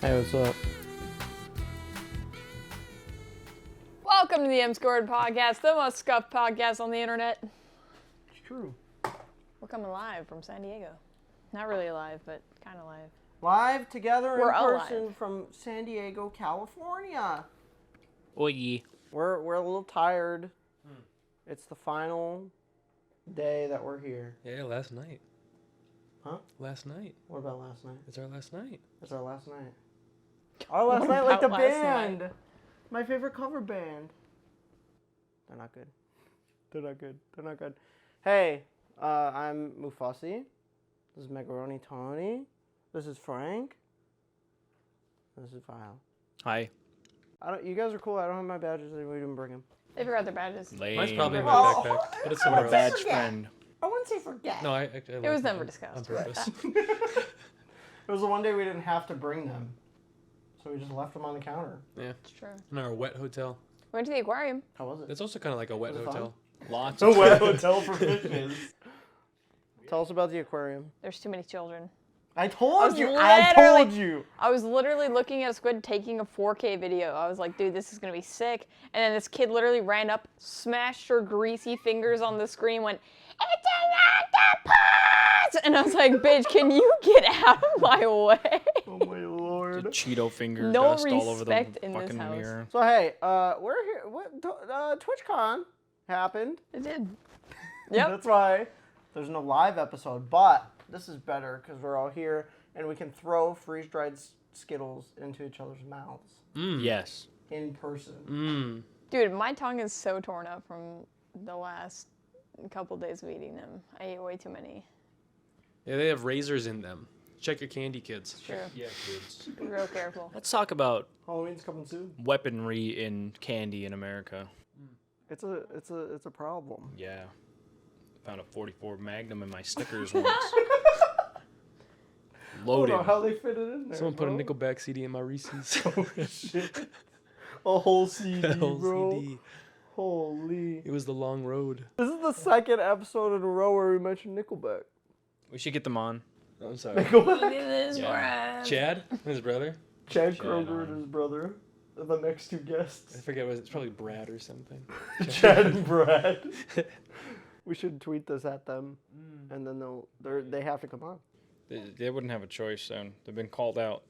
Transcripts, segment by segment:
Hey, what's up? Welcome to the M Squared Podcast, the most scuffed podcast on the internet. It's true. We're coming live from San Diego. Not really live, but kind of live. Live together We're in person alive. from San Diego, California. Oy. We're a little tired. It's the final day that we're here. Yeah, last night. Huh? Last night. What about last night? It's our last night. It's our last night. Our last What night, like the about last band. night? My favorite cover band. They're not good. They're not good. They're not good. Hey, I'm Mufussy. This is Macaroni Tony. This is Frank. This is Vile. Hi. You guys are cool. I don't have my badges. We didn't bring them. They forgot their badges. Lame. Mine's probably in my Oh, backpack, but it's I'm somewhere a else. badge friend. I wouldn't say forget. No, I actually. It was never discussed. On purpose. It was the one day we didn't have to bring them. So we just left them on the counter. Yeah. It's true. In our wet hotel. Went to the aquarium. How was it? It's also kind of like a wet Was it fun? hotel. Lots A of wet hotel for fishes. Tell us about the aquarium. There's too many children. I told you. literally- I was literally looking at a squid taking a 4K video. I was like, dude, this is going to be sick. And then this kid literally ran up, smashed her greasy fingers on the screen, went, "It's an octopus!" And I was like, bitch, can you get out of my way? Oh my lord. Cheeto finger No dust all over the respect in this fucking house. mirror. So hey, we're here. TwitchCon happened. It did. Yep. That's why there's no live episode, but this is better because we're all here and we can throw freeze-dried Skittles into each other's mouths Yes. in person. Mmm. Dude, my tongue is so torn up from the last couple days of eating them. I ate way too many. Yeah, they have razors in them. Check your candy, kids. True. Yeah, kids. Be real careful. Let's talk about Halloween's coming soon. weaponry in candy in America. It's a problem. Yeah. Found a 44 Magnum in my Snickers once. I don't Loaded. know how they fit it in there. Someone put a bro. Nickelback CD in my Reese's. Oh shit. A whole CD, Hell, bro. CD. Holy. It was the long road. This is the second episode in a row where we mentioned Nickelback. We should get them on. Oh, I'm sorry. Nickelback. this Yeah. Chad, his brother. Chad Chad Kroger on. and his brother. are the next two I guests. forget what it's probably Brad or something. Chad and Brad. We should tweet this at them, and then they have to come on. They wouldn't have a choice then. They've been called out.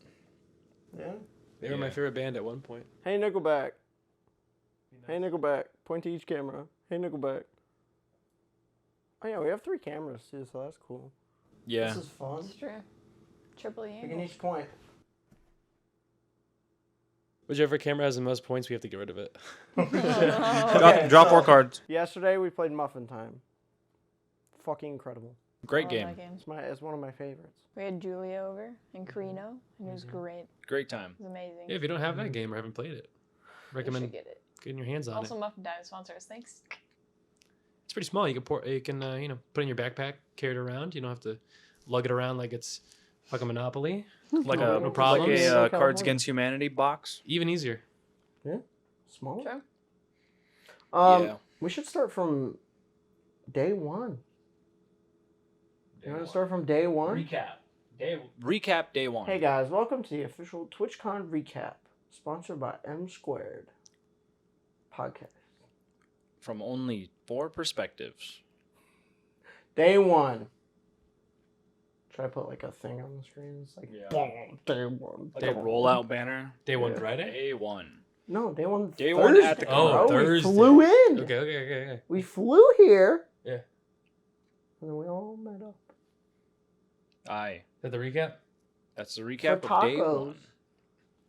Yeah. They were my Yeah. favorite band at one point. Hey Nickelback. Hey Nickelback. Point to each camera. Hey Nickelback. Oh yeah, we have 3 cameras too, so that's cool. Yeah. This is fun. It's true. Triple E. Picking each point. Whichever camera has the most points, we have to get rid of it. Okay, Draw so 4 cards. Yesterday we played Muffin Time. Fucking incredible. Great game. It's one of my favorites. We had Julia over and Carino, and it was great. Great time. It was amazing. Yeah, if you don't have that game or haven't played it, You recommend should get it. getting your hands on Also, it. Muffin Time sponsors. Thanks. It's pretty small. You can put it in your backpack, carry it around. You don't have to lug it around like it's fucking Monopoly. Like No, a no problems. like a California. Cards Against Humanity box. Even easier. Small. True. Yeah. We should start from day one. You want to start from day one? Recap day 1. Hey guys, welcome to the official TwitchCon recap, sponsored by M Squared podcast. From only 4 perspectives. Day 1. Should I put like a thing on the screen? It's like, Yeah. boom, day 1. Like a rollout banner. Day one Yeah. Friday? Day 1. No, day 1. Day Thursday, 1 at the bro. con. Oh, We Thursday. flew in. Okay. We flew here. Yeah. And then we all met up. Aye. Is that the recap? That's the recap For of day tacos. 1.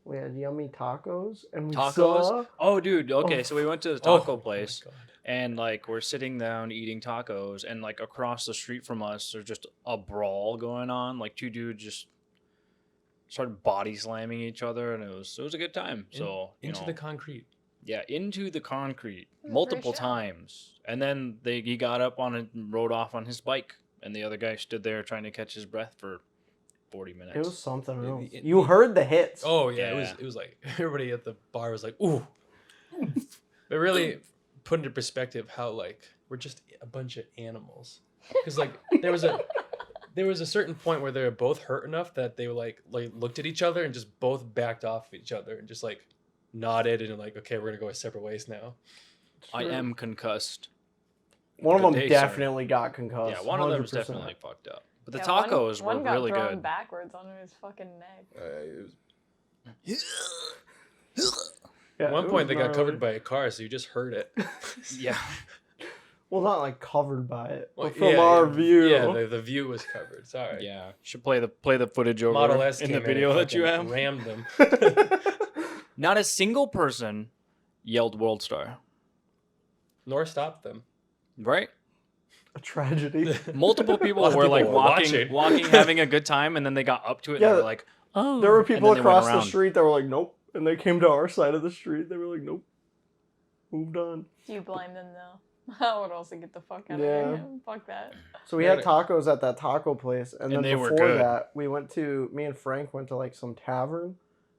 We had yummy tacos, and we Tacos? saw... Oh, dude. Okay, so we went to the Oh, taco my place. God. And like we're sitting down eating tacos, and like across the street from us, there's just a brawl going on. Like 2 dudes just started body slamming each other, and it was a good time. So Into the concrete. yeah, into the concrete was a great multiple show. times, and then he got up on it and rode off on his bike, and the other guy stood there trying to catch his breath for 40 minutes. It was something else. it- You heard the hits. Oh yeah, Yeah. it was like everybody at the bar was like, ooh. It really put into perspective how like we're just a bunch of animals. Because like there was a There was a certain point where they were both hurt enough that they were like looked at each other and just both backed off of each other and just like nodded and like, okay, we're gonna go our separate ways now. I am concussed. One of them Good day, definitely got concussed. Yeah, one of them was 100%. definitely fucked up. But the Yeah, tacos one were got really thrown good. backwards on his fucking neck. Yeah, At one it point, was they got gnarly. covered by a car, so you just heard it. Yeah. Well, not like covered by it, Well, but from our view. Yeah, the view was covered. Sorry. Yeah. Should play the footage over Model S in came the video and that you fucking have. rammed them. Not a single person yelled World Star. Nor stopped them. Right? A tragedy. Multiple people Lots of were people like were walking, watching. having a good time, and then they got up to it Yeah, and they were like, oh. There were and people then they went across the around. street that were like, nope. And they came to our side of the street. They were like, nope. Moved on. Do you blame them though? I would also get the fuck out Yeah. of here. Fuck that. So we Yeah, had tacos at that taco place. And then they were before good. that, me and Frank went to like some tavern.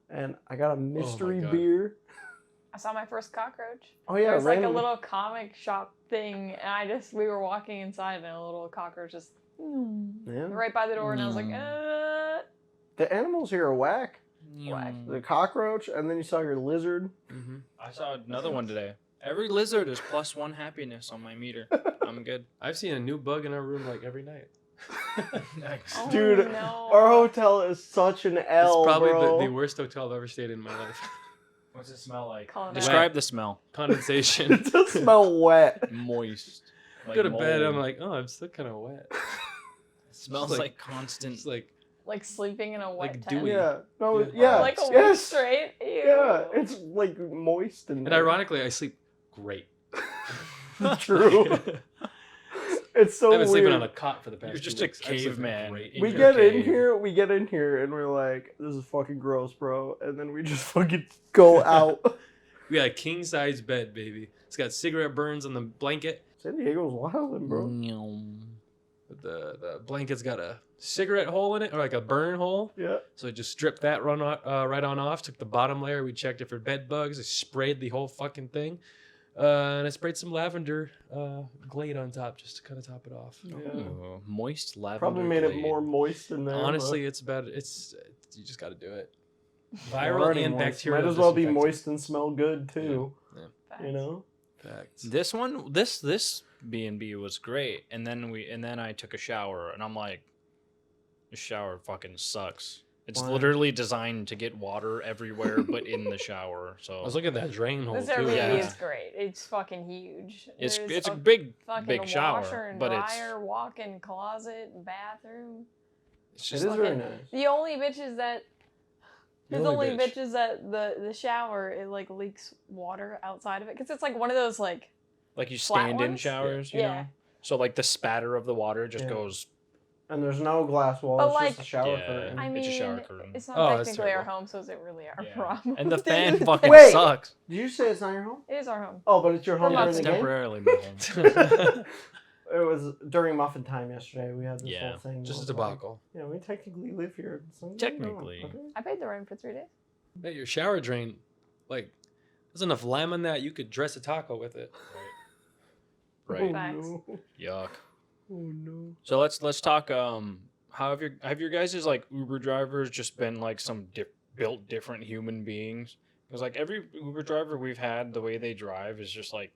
And I got a mystery God. beer. I saw my first cockroach. Oh, yeah. There was like a randomly. little comic shop thing, and we were walking inside, and a little cockroach just Yeah. right by the door, and I was like, The animals here are whack. Whack. The cockroach, and then you saw your lizard. Mm-hmm. I saw another one today. Every lizard is +1 happiness on my meter. I'm good. I've seen a new bug in our room like every night. Next. Oh, Dude, no. our hotel is such an L, It's probably bro. the worst hotel I've ever stayed in my life. What's it smell like? Call it Describe the smell. Condensation. It does smell wet. Moist. Like Go to bed, I'm mold. like, oh, I'm still kind of wet. It smells like- like constant. It's like, like sleeping in a wet Like tent. dewy. Yeah. No, Yeah. yeah. Like a week yes. straight. Ew. Yeah, it's like moist and, and ironically, I sleep great. True. It's so I've been sleeping weird. on a cot for the past You're 2 just a weeks. I'm sleeping caveman. great. in we your get in cave. here, and we're like, this is fucking gross, bro. And then we just fucking go out. We got a king size bed, baby. It's got cigarette burns on the blanket. San Diego's wildin', bro. The blanket's got a cigarette hole in it, or like a burn hole. Yeah. So I just stripped that right on off. Took the bottom layer. We checked it for bed bugs. I sprayed the whole fucking thing. And I sprayed some lavender glade on top just to kind of top it off. Ooh, moist lavender. Probably made it glade. more moist in there. Honestly, it's bad. It's you just got to do it. but Viral already and moist. bacterial. Might as well be disinfectant. moist and smell good too. Facts. You know. Facts. This one, this B&B was great, and then I took a shower, and I'm like, this shower fucking sucks. It's Why? literally designed to get water everywhere, but in the shower. I So was looking at that drain hole This too. Airbnb Yeah. is great. It's fucking huge. it's There's a big fucking shower, washer and but dryer, walk-in closet, bathroom. It's It just is very fucking- nice. The only bitch is that The there's only only bitch. bitch is that the shower it like leaks water outside of it because it's like one of those like like you flat stand in ones? showers, you Yeah. know. So like the spatter of the water just Yeah. goes. And there's no glass wall. But, It's like- just a shower Yeah. curtain. I It's a shower mean curtain. it's not Oh, that's technically our terrible. home, so is it really our Yeah. problem? And the fan fucking Wait. sucks. Did you say it's not your home? It is our home. Oh, but it's your home Yeah, during It's the game. temporarily my home. It was during muffin time yesterday. We had this Yeah. whole thing. just a that was like, debacle. Yeah, we technically live here. So you know, Technically. okay. I paid the rent for 3 days. Hey, your shower drain, like, there's enough lime on that you could dress a taco with it. Right. Oh, Facts. no. Yuck. Oh no. So let's talk. How have your guys' like Uber drivers just been like some built different human beings? Because like every Uber driver we've had, the way they drive is just like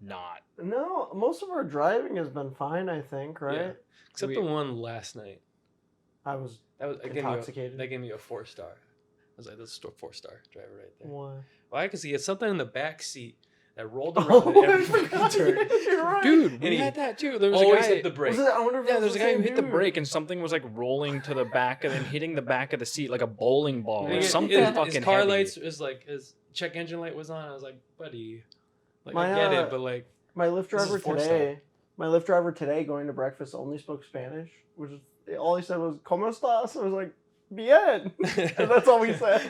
not. No, most of our driving has been fine. I think, right? Yeah. Except We- the one last night. I was That was intoxicated. They gave me a 4-star. I was like, this is a 4-star driver right there. Why? Why? Because he had something in the back seat that rolled around Oh, at I every forgot. fucking turn. You're right. Dude, And we he had that too. There was Always a guy. hit the brake. Was it, I wonder if it Yeah, was there's a the guy who same hit the dude. brake and something was like rolling to the back and then hitting the back of the seat like a bowling ball And or he- something his fucking car heavy. lights is like his check engine light was on. I was like, buddy, like My, I get uh, it, but like My Lyft This is driver 4-star. today. My Lyft driver today going to breakfast only spoke Spanish, which is all he said was "Cómo estás?" I was like, "Bien," and that's all he said.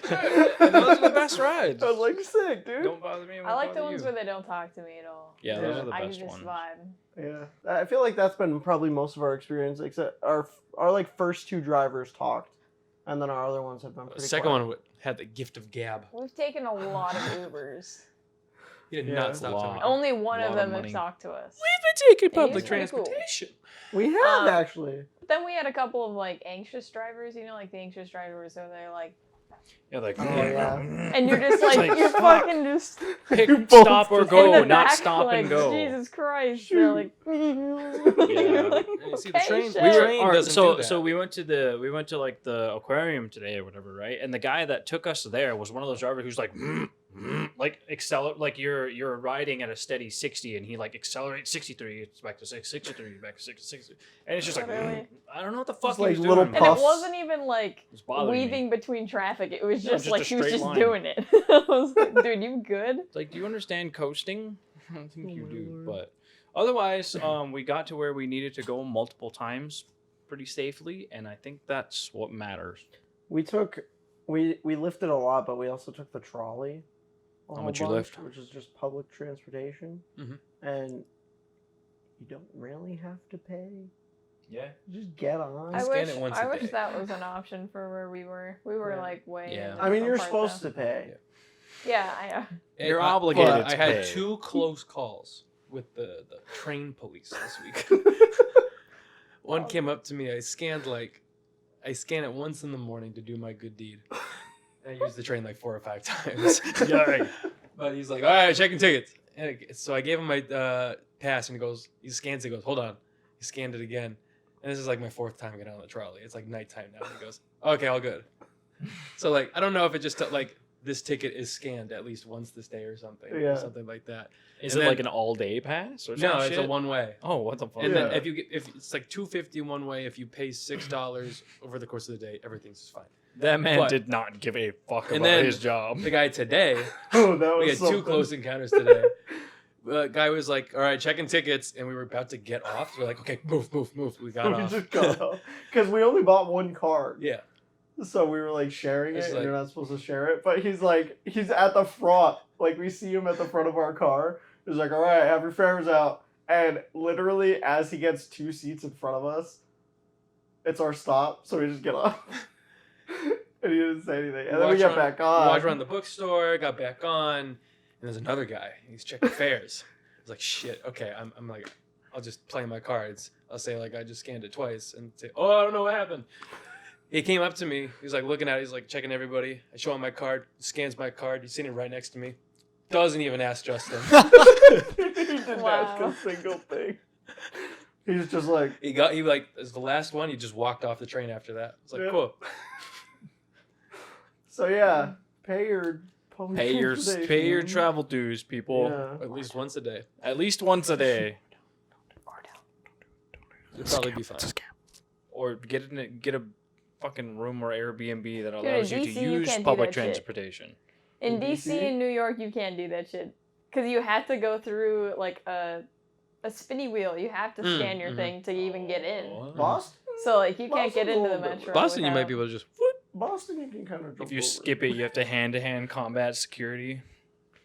And those are the best rides. I was like, "Sick, dude." Don't bother me. I like the ones where they don't talk to me at all. Yeah, those Yeah. are the I best can just ones. vibe. Yeah, I feel like that's been probably most of our experience, except our like first two drivers talked, and then our other ones have been the pretty. second quiet. one had the gift of gab. We've taken a lot of Ubers. He did Yeah. not stop Wow. talking. Only one lot of of them money. have talked to us. We've been taking Yeah, public he's pretty cool. transportation. We have Um, actually. But then we had a couple of like anxious drivers, you know, like the anxious drivers, so they're like, Yeah, like Oh, yeah. and you're just like, like, you're fuck. fucking just pick, You both stop or just- go, in the not back, stop like, and go. Jesus Christ! Shoot. They're like, Yeah. You see, the Okay, train, shit. the train Alright, doesn't so do that. so we went to like the aquarium today or whatever, right? And the guy that took us there was one of those drivers who's like like accelerate, like you're riding at a steady 60 and he like accelerates 63, it's back to 63, back to 60, and it's just like Literally. I don't know what the fuck It's he like was little doing. and man. it puffs. wasn't even like It was bothering me. weaving between traffic. It was No, just just like a he was straight just line. doing it. I was like, dude, you good? It's like, do you understand coasting? I don't think Oh you my do, Lord. but otherwise, we got to where we needed to go multiple times pretty safely, and I think that's what matters. We lifted a lot, but we also took the trolley. a How whole much you bunch, lift? Which is just public transportation, Mhm. and you don't really have to pay. Yeah. Just get on. I scan wish, it once I a wish day. that was an option for where we were. We were Yeah. like way. Yeah. in a I mean, different you're part, supposed though. to pay. Yeah, I know. And You're I- obligated but to I had pay. 2 close calls with the train police this week. One came up to me. I scanned it once in the morning to do my good deed. I used the train like 4 or 5 times. Yikes. But he's like, all right, checking tickets. So I gave him my pass, and he scans it, he goes, hold on. He scanned it again. And this is like my 4th time getting on the trolley. It's like nighttime now. He goes, okay, all good. So like, I don't know if it just like this ticket is scanned at least once this day or something. Yeah. Or something like that. Is And it then- like an all-day pass or No, some it's shit? a one-way. Oh, what the fuck? And then Yeah. if it's like $2.50 one way, if you pay $6 over the course of the day, everything's fine. That man But- did not give a fuck And about then- his job. The guy today, Oh, that was we had 2 something. close encounters today. The guy was like, all right, checking tickets, and we were about to get off. So we're like, okay, move. We got We off. just got off because we only bought one card. Yeah. So we were like sharing it, It's and like- you're not supposed to share it. But he's at the front. Like we see him at the front of our car. He's like, all right, have your fares out. And literally, as he gets 2 seats in front of us, it's our stop. So we just get off. And he didn't say anything. And then we get back on. Walked around the bookstore, got back on, and there's another guy. He's checking fares. I was like, shit, okay. I'm like, I'll just play my cards. I'll say, like, I just scanned it twice and say, oh, I don't know what happened. He came up to me. He's like looking at it. He's like checking everybody. I show him my card. He scans my card. He's sitting right next to me. Doesn't even ask Justin. He didn't ask Wow. a single thing. He's just like, He like, as the last one, he just walked off the train after that. It's like, Yeah. cool. so yeah, pay your public Pay your transportation. travel dues, people. Yeah. At least once a day. At least once a day. It'll probably be fine. Or get a fucking room or Airbnb that in allows you to DC, you use can't do public that shit. transportation. In In DC DC? and New York, you can't do that shit because you have to go through like a spinny wheel. You have to scan your mhm. thing to even get in. Boston? So like you can't get Boston's into a the little bit metro. Boston, you might without- be able to just. Boston, you can kind of jump If you over. skip it, you have to hand-to-hand combat security.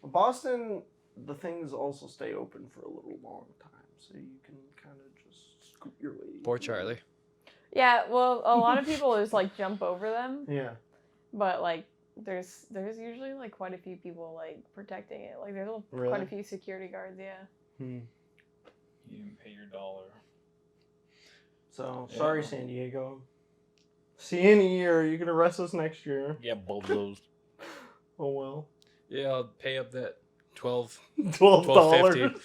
Boston, the things also stay open for a little long time, so you can kind of just scoot your way. Poor Charlie. Yeah, well, a lot of people just like jump over them, Yeah. but like there's usually like quite a few people like protecting it. Like there's quite Really? a few security guards. Yeah. You didn't pay your dollar. So Yeah. sorry, San Diego. See you in a year. You can arrest us next year. Yeah, bozos. Oh well. Yeah, I'll pay up that 12. $12.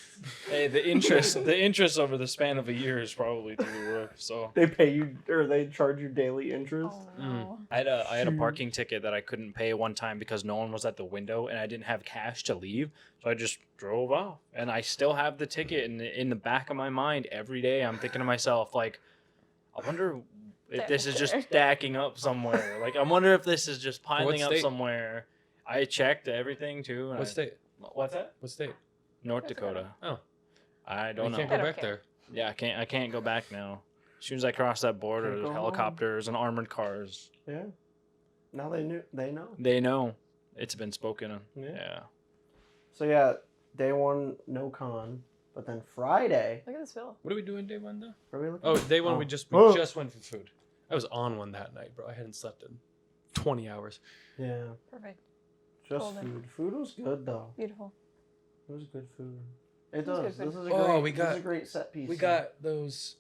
Hey, the interest over the span of a year is probably through the roof. So They pay you, or they charge you daily interest. Oh no. I had a Shoot. parking ticket that I couldn't pay one time because no one was at the window and I didn't have cash to leave. So I just drove off, and I still have the ticket in the back of my mind every day. I'm thinking to myself, like, I wonder if this is just stacking up somewhere. Like, I wonder if this is just piling up state? somewhere. I checked everything too. And What state? What's that? What state? North That's Dakota. Oh. I You don't know. can't I go don't back care. there. Yeah, I can't go back now. As soon as I cross that border, Can't there's go home. helicopters and armored cars. Yeah. Now they know. They know. It's been spoken. Yeah. Yeah. So yeah, day one, no con. But then Friday, Look at this film. What are we doing day one, though? what are we looking Oh, at? day one, Oh. we just Oh. went for food. I was on one that night, bro. I hadn't slept in 20 hours. Yeah, Perfect. just Golden. food. Food was good though. Beautiful. It was good food. It was does. good This food. is a great. This is a great set piece. We got those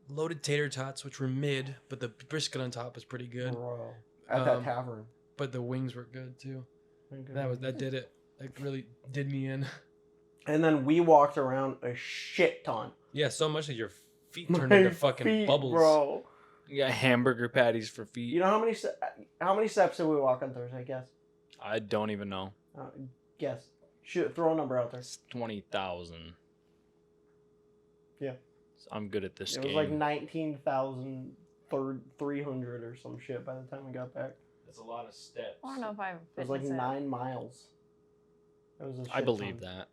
loaded tater tots, which were mid, but the brisket on top was pretty good. Bro, at that tavern. But the wings were good too. That did it. Like really did me in. And then we walked around a shit ton. Yeah, so much that your feet turned into fucking feet, bubbles. Bro. You got hamburger patties for feet. You know how many steps did we walk on Thursday? Guess. I don't even know. Guess. Shoot, throw a number out there. It's 20,000. Yeah. I'm good at this It game. was like 19,300 or some shit by the time we got back. That's a lot of steps. I don't know if I've It was like 9 miles. It was a shit I believe ton. that.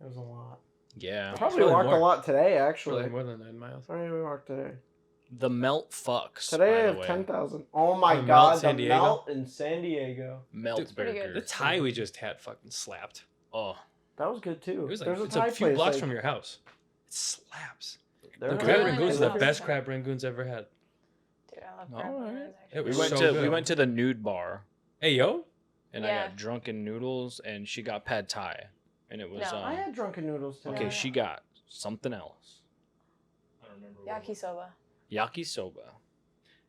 It was a lot. Yeah. Probably really walked more. a lot today, actually. Probably more than 9 miles. How many did we walk today? The melt fucks. Today I by the have way. 10,000. Oh my The Melt god, San the Diego? melt in San Diego. Melt Dude, pretty good. burger. The Thai we just had fucking slapped. Oh. That was good too. It was like There's it's Thai a few place, blocks like, from your house. It slaps. they're The not- crab really rangoons nice are the house. best crab rangoons ever had. Dude, I love All crab right. rangoons, It actually. We was went so to good. the nude bar Hey yo, and Yeah. I got drunken noodles and she got pad thai and it was No. I had drunken noodles today. okay, Yeah. she got something else. I don't remember. Yakisoba. Yakisoba.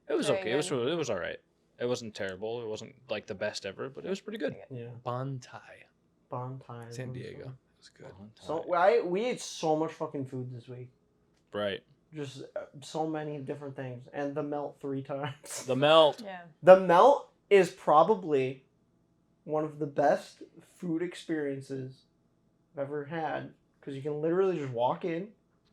It was Very okay. It was all right. It wasn't terrible. It wasn't like the best ever, but it was pretty good. Yeah, Bon Thai, Bon Thai. San Diego. It was good. So we ate so much fucking food this week. Right. Just so many different things, and the melt 3 times. The melt. Yeah. The melt is probably one of the best food experiences I've ever had because you can literally just walk in,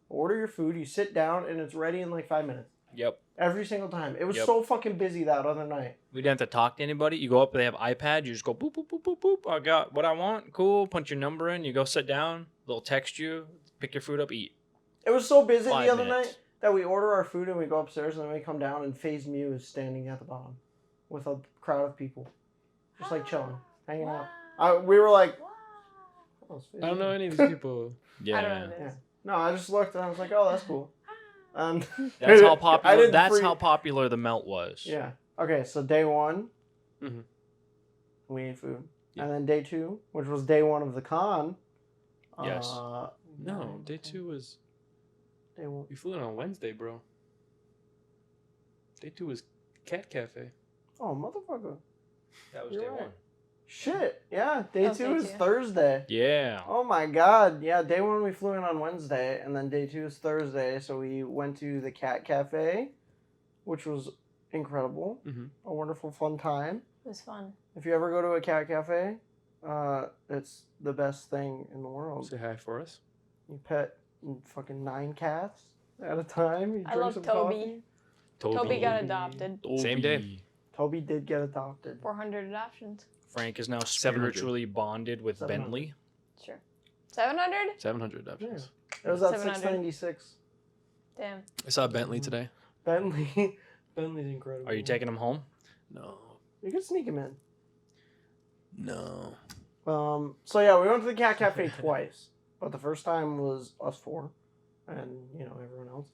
order your food, you sit down, and it's ready in like 5 minutes. Yep. Every single time. It was Yep. so fucking busy that other night. We didn't have to talk to anybody. You go up, they have iPad. You just go boop, boop, boop, boop, boop. I got what I want. Cool. Punch your number in. You go sit down. They'll text you. Pick your food up, eat. It was so busy 5 the other minutes. night that we order our food and we go upstairs and then we come down and FaZe Mew is standing at the bottom with a crowd of people. Just like chilling, hanging out. We were like, oh, it's FaZe I don't know Mew. any of these people. Yeah. I don't know what it Yeah. is. No, I just looked and I was like, oh, that's cool. That's I how popular. didn't That's free- how popular the melt was. Yeah. Okay, so day 1, Mhm. we ate food. Yeah. And then day 2, which was day 1 of the con. Yes. No, day 2 was Day 1. we flew in on Wednesday, bro. Day 2 was Cat Cafe. Oh, motherfucker. That You're right. Shit. Yeah, day That was 2 day is 2. Thursday. Yeah. Oh my god. Yeah, day 1 we flew in on Wednesday, and then day 2 is Thursday, so we went to the Cat Cafe, which was incredible. Mhm. A wonderful, fun time. It was fun. If you ever go to a cat cafe, it's the best thing in the world. Say hi for us. You pet fucking 9 cats at a time. You I drink love some Toby. coffee. Toby got adopted. Same day. Toby did get adopted. 400 adoptions. Frank is now 700. spiritually bonded with 700. Bentley. Sure. 700? 700 adoptions. It was at 700. 696. Damn. I saw Bentley today. Bentley. Bentley's incredible. Are you taking him home? No. You can sneak him in. No. So yeah, we went to the cat cafe twice, but the first time was us 4, and everyone else,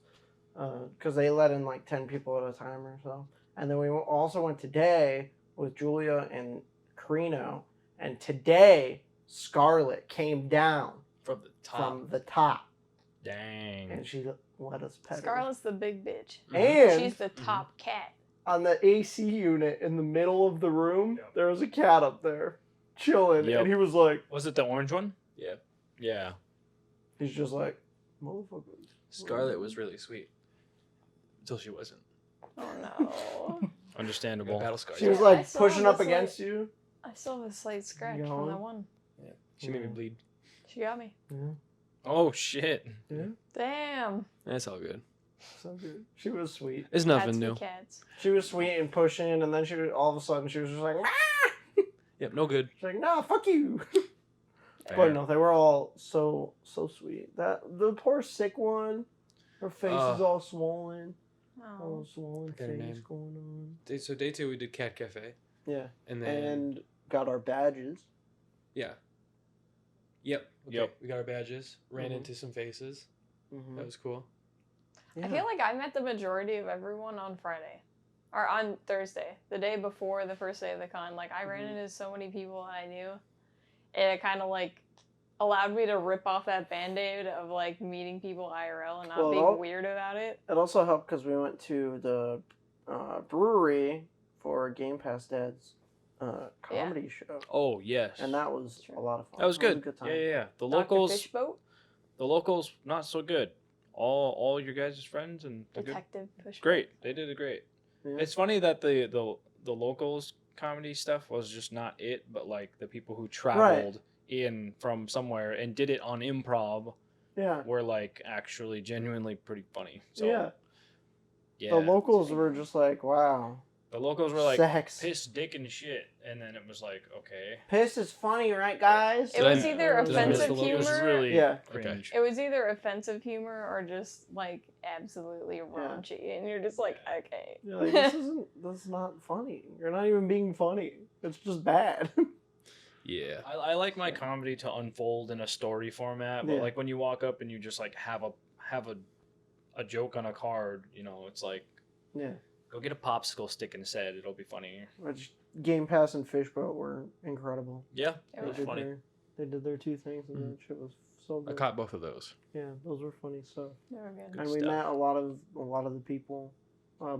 because they let in like 10 people at a time or so. And then we also went today with Julia and Carino, and today Scarlett came down From the top. from the top, Dang. and she let us pet Scarlett's the big bitch. her. And She's the top cat. on the AC unit in the middle of the room, there was a cat up there chilling, Yep. and he was like, Was it the orange one? Yeah. Yeah. he's just like, motherfucker. Scarlett was really sweet. Until she wasn't. Oh no. Understandable. Battle scars. She was Yeah, I like saw pushing up this, like- against you. I still have a slight scratch You from know? that one. She made me bleed. She got me. Oh shit. Damn. That's all good. So good. She was sweet. It's Cats nothing be new. cats. She was sweet and pushing, and then all of a sudden she was just like, "Ah!" Yep, no good. She's like, "No, fuck you." Fair. But no, they were all so sweet. The poor sick one, her face is all swollen, Oh. all swollen Forget her face name. going on. So day 2 we did Cat Cafe. Yeah, And then and got our badges. yeah. Yep. Okay. Yep. We got our badges. Ran Mhm. into some faces. Mm-hmm. That was cool. I feel like I met the majority of everyone on Friday. Or on Thursday, the day before the first day of the con. Like, I ran into so many people that I knew. And it kind of, like, allowed me to rip off that band-aid of like meeting people IRL and not Well, being weird about it. It also helped because we went to the brewery for Game Pass Dad's comedy show, Oh yes. and that was a lot of fun. That was good. It was a good time. Yeah. The Dr. locals, Fishboat? the locals, not so good. All your guys' friends and they're good. Detective Fishboat. Great. They did it great. Yeah. It's funny that the locals comedy stuff was just not it, but like the people who traveled in from somewhere and did it on improv Yeah. were like actually genuinely pretty funny. So Yeah. The locals were just like, wow. The locals were like Sex. piss, dick, and shit, and then it was like, okay. Piss is funny, right, guys? It was Did I- either did I miss offensive the locals? It was humor. really Yeah. cringe. It was either offensive humor or just like absolutely raunchy, and you're just like, okay. You're like, that's not funny. You're not even being funny. It's just bad. Yeah. I like my comedy to unfold in a story format, but Yeah. like when you walk up and you just like have a joke on a card, you know, it's like Yeah. go get a popsicle stick instead. It'll be funny. Which Game Pass and Fishboat were incredible. Yeah, It was funny. They did their two things, and that shit was so I good. caught both of those. Yeah, those were funny stuff. They were good. And we stuff. met a lot of the people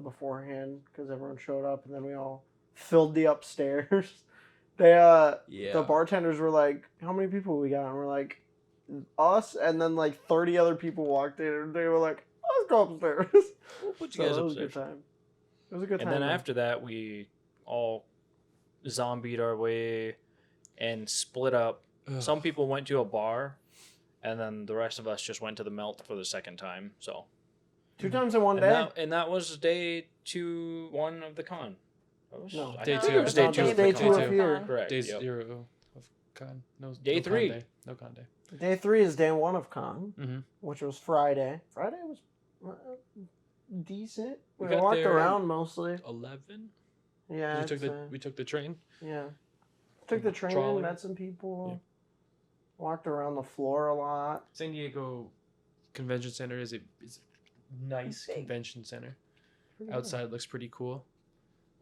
beforehand because everyone showed up, and then we all filled the upstairs. They Yeah. the bartenders were like, "How many people we got?" And we're like, "Us," and then like 30 other people walked in, and they were like, "Let's go upstairs." We'll put So you guys it was a upstairs. good time. It was a good And time. then man. after that, we all zombied our way and split up. Ugh. Some people went to a bar, and then the rest of us just went to the melt for the second time. So 2 times in one and day. that was day 1 of the con. That was- No, I day think two. It was day No, 2 that's of the day con. 2 Day of two. here. Correct. Day yep. 0 of con. No, Day no con 3. day. No con day. Day 3 is day 1 of con, Mm-hmm. which was Friday. Friday was decent. We We got walked there- around mostly. 11. Yeah, we took it's, we took the train. yeah. Took the train, Trolley. met some people. Yeah. Walked around the floor a lot. San Diego Convention Center is a nice Big. convention center. Pretty Outside looks pretty cool.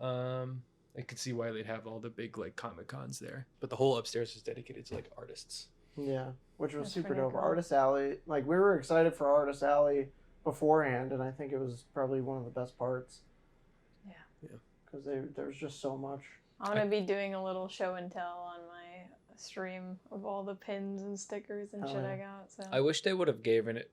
I could see why they'd have all the big like Comic Cons there, but the whole upstairs is dedicated to like artists. good. Yeah, which was That's super pretty dope. cool. Artist Alley, like we were excited for Artist Alley beforehand, and I think it was probably one of the best parts. Yeah. Yeah. Because there's just so much. I'm gonna be doing a little show and tell on my stream of all the pins and stickers and Oh, shit yeah. I got. So I wish they would have gave it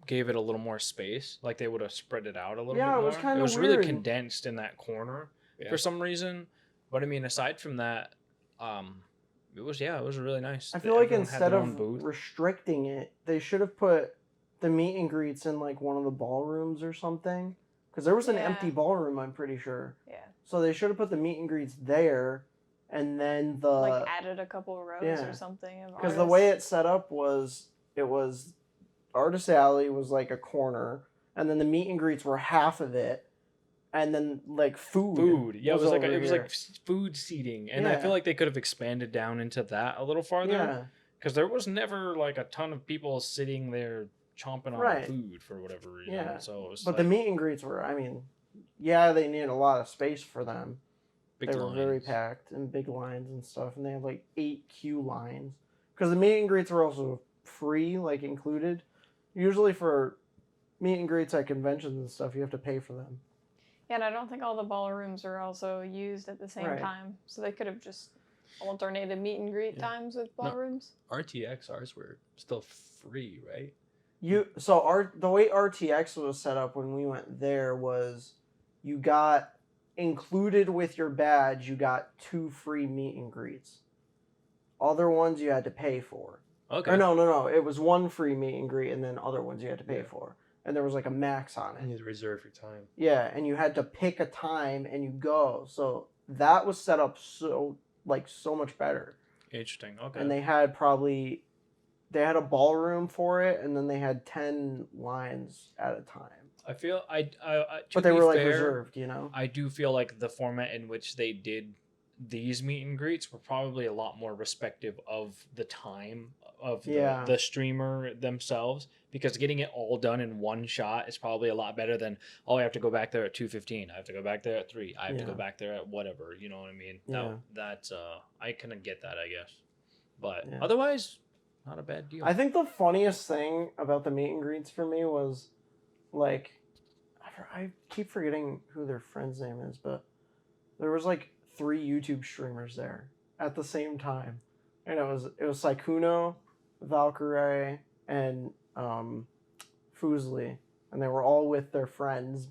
a little more space. Like they would have spread it out a little Yeah, bit it more. was kinda It was really weird. condensed in that corner Yeah. for some reason. But I mean, aside from that, it was really nice. I feel like Everyone had instead their own of booth. restricting it, they should have put the meet and greets in like one of the ballrooms or something. Because there was an Yeah. empty ballroom, I'm pretty sure. yeah, So they should have put the meet and greets there, and then the like added a couple rows yeah. or something. of because the way artists. it's set up was it was Artist Alley was like a corner, and then the meet and greets were half of it, and then like food. Yeah, it was like over it was here. like food seating, and I Yeah. feel like they could have expanded down into that a little farther. Yeah, Because there was never like a ton of people sitting there chomping on Right. food for whatever reason. Yeah. So it was but like the meet and greets were. I mean, yeah, they needed a lot of space for them. big They were very lines. packed and big lines and stuff, and they had like 8 queue lines because the meet and greets were also free, like included. Usually for meet and greets at conventions and stuff, you have to pay for them. Yeah, and I don't think all the ballrooms are also used at the same Right. time, so they could have just alternated meet and greet Yeah. times with No. ballrooms. RTX ours were still free, right? The way RTX was set up when we went there was you got included with your badge, you got 2 free meet and greets. Other ones you had to pay for. Okay. Or no, it was 1 free meet and greet, and then other ones you had to pay Yeah. for. And there was like a max on You it. need to reserve your time. Yeah, and you had to pick a time and you go. So that was set up so much better. Interesting. Okay. And they had a ballroom for it, and then they had 10 lines at a time. I feel I to But they be were like fair, reserved, you know. I do feel like the format in which they did these meet and greets were probably a lot more respective of the time of Yeah. the streamer themselves, because getting it all done in one shot is probably a lot better than, oh, I have to go back there at 2:15, I have to go back there at 3, I have to go Yeah. back there at whatever, you know what I mean? Yeah. That's I kind of get that, I guess. But Yeah. otherwise, not a bad deal. I think the funniest thing about the meet and greets for me was, like, I keep forgetting who their friend's name is, but there was like 3 YouTube streamers there at the same time, and it was Saikuno, Valkyrie, and Fusli, and they were all with their friends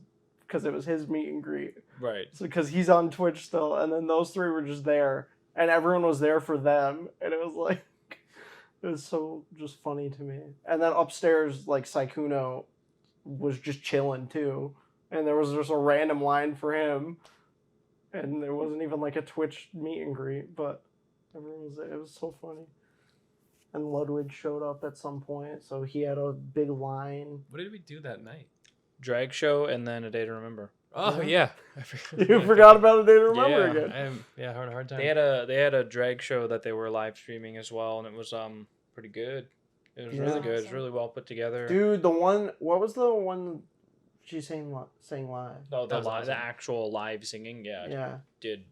because it was his meet and greet. Right. So because he's on Twitch still, and then those 3 were just there, and everyone was there for them, and it was like, it was so just funny to me. And then upstairs, like, Saikuno was just chilling too, and there was just a random line for him, and there wasn't even like a Twitch meet and greet, but everyone was there. It was so funny. And Ludwig showed up at some point, so he had a big line. What did we do that night? Drag show and then A Day to Remember. Oh yeah, You forgot about A Day to Remember Yeah. again. Having a hard time. They had a drag show that they were live streaming as well, and it was pretty good. It was really Yeah. good. It was really well put together. Dude, what was the one she sang live? No, That was the awesome. actual live singing, Yeah. did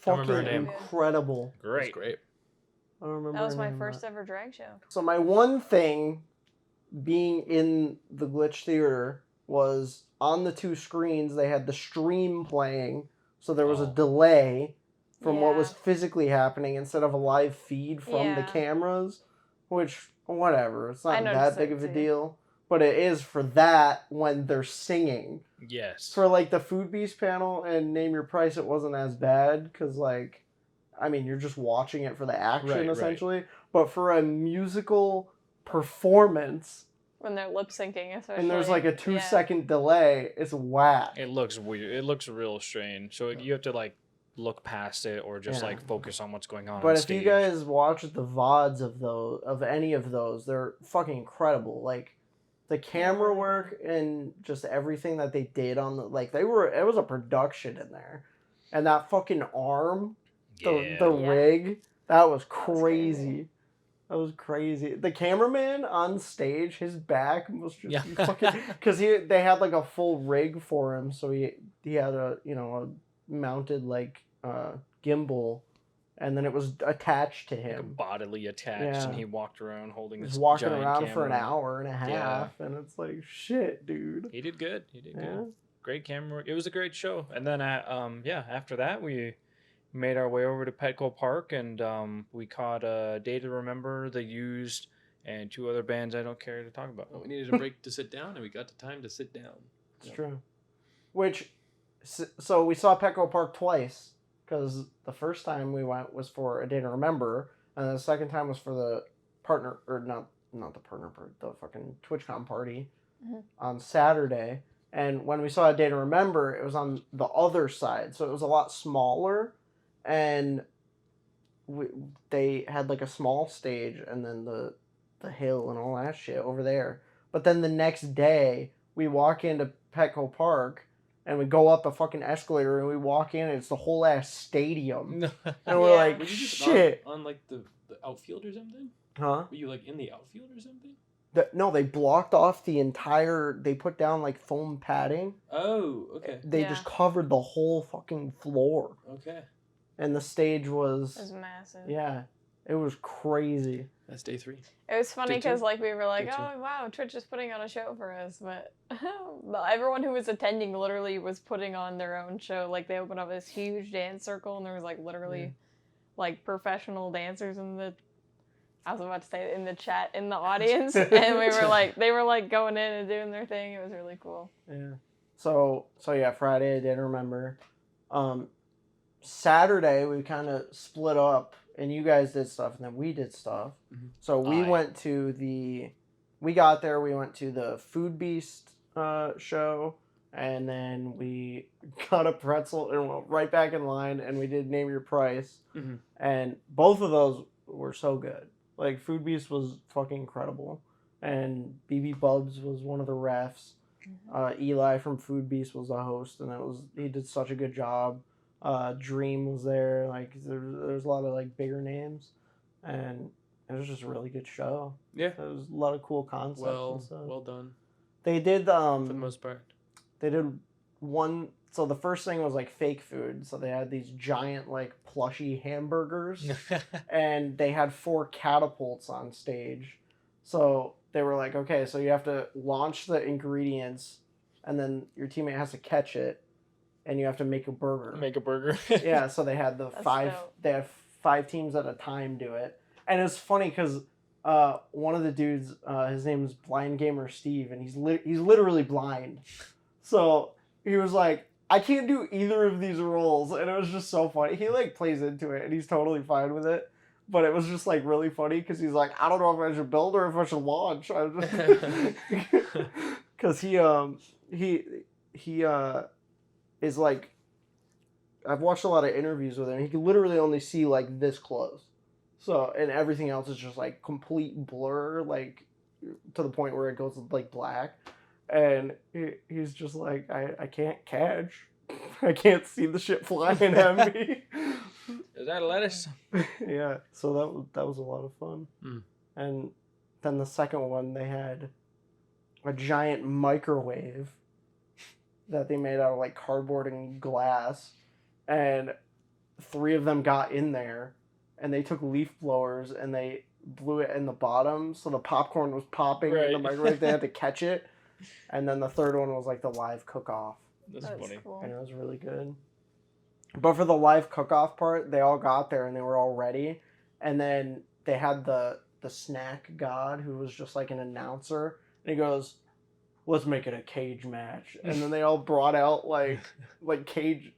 Don't remember Fucking her name. incredible. It was great. great. I don't remember That was her my name, first but- ever drag show. So my one thing being in the Glitch Theater was on the 2 screens they had the stream playing, so there was a Oh. delay from what was Yeah. physically happening instead of a live feed from the Yeah. cameras, which whatever, it's I not that noticed big that of a too. deal, but it is for that when they're singing. Yes. For like the Food Beast panel and Name Your Price, it wasn't as bad because like, I mean, you're just watching it for the action Right, right. essentially. But for a musical performance, When they're lip syncing, especially. and there's like a 2 second Yeah. delay, it's whack. It looks weird. It looks real strange. So you have to like look past it or just Yeah. like focus on what's going on. But on if stage. you guys watch the VODs of any of those, they're fucking incredible. Like the camera work and just everything that they did on the it was a production in there. And that fucking arm, the Yeah. rig, that was crazy. crazy. That was crazy. The cameraman on stage, his back was just Yeah. fucking because they had like a full rig for him, so he had a mounted like gimbal, and then it was attached to Like a him. bodily attached, Yeah. and he walked around holding He this was walking giant around for an camera. hour and a half, Yeah. and it's like shit, dude. He did good. He did Yeah. good. Great camera work. It was a great show. And then after that we made our way over to Petco Park, and we caught Day to Remember, The Used, and 2 other bands I don't care to talk about. Well, we needed a break to sit down, and we got the time to sit down. It's true. So we saw Petco Park twice because the first time we went was for A Day to Remember, and the second time was for the partner or not the partner, but the fucking TwitchCon party Mhm. on Saturday. And when we saw A Day to Remember, it was on the other side, so it was a lot smaller, and they had like a small stage and then the hill and all that shit over there. But then the next day we walk into Petco Park and we go up a fucking escalator and we walk in and it's the whole ass stadium. And we're Yeah. like, Were you just shit. on like the outfield or something? Huh? Were you like in the outfield or something? No, they blocked off the entire, they put down like foam padding. Oh, okay. They Yeah. just covered the whole fucking floor. Okay. And the stage It was, was massive. yeah, it was crazy. That's day 3. It was funny Day two? because like we were like, Day two. oh wow, Twitch is putting on a show for us, but everyone who was attending literally was putting on their own show. Like they opened up this huge dance circle, and there was like literally like professional dancers in the. I was about to say in the chat in the audience, and we were like, they were like going in and doing their thing. It was really cool. Yeah. So yeah, Friday I didn't remember. Saturday we kind of split up, and you guys did stuff, and then we did stuff. Mhm. So we went to we got there. We went to the Food Beast show, and then we got a pretzel and went right back in line, and we did Name Your Price, Mhm. and both of those were so good. Like Food Beast was fucking incredible, and BB Bubs was one of the refs. Eli from Food Beast was the host, and he did such a good job. Dream was there. Like there's a lot of like bigger names, and it was just a really good show. Yeah. There was a lot of cool concepts. Well, and stuff. well done They did for the most part. they did one so the first thing was like fake food. So they had these giant like plushy hamburgers, and they had 4 catapults on stage. So they were like, okay, so you have to launch the ingredients, and then your teammate has to catch it, and you have to make a burger. Make a burger. Yeah, so they had the That's 5. dope. They have 5 teams at a time do it, and it's funny because one of the dudes, his name is Blind Gamer Steve, and he's literally blind. So he was like, I can't do either of these roles, and it was just so funny. He like plays into it, and he's totally fine with it. But it was just like really funny because he's like, I don't know if I should build or if I should launch. Because he is like, I've watched a lot of interviews with him. He can literally only see like this close. So, and everything else is just like complete blur, like to the point where it goes like black. And he's just like, I can't catch. I can't see the shit flying at me. Is that a lettuce? Yeah, so that was a lot of fun. Mm. And then the second one, they had a giant microwave that they made out of like cardboard and glass, and 3 of them got in there, and they took leaf blowers and they blew it in the bottom, so the popcorn was popping in the Right. microwave. They had to catch it, and then the third one was like the live cook-off, That's funny. Cool. and it was really good. But for the live cook-off part, they all got there and they were all ready, and then they had the snack god who was just like an announcer, and he goes, let's make it a cage match. And then they all brought out like cage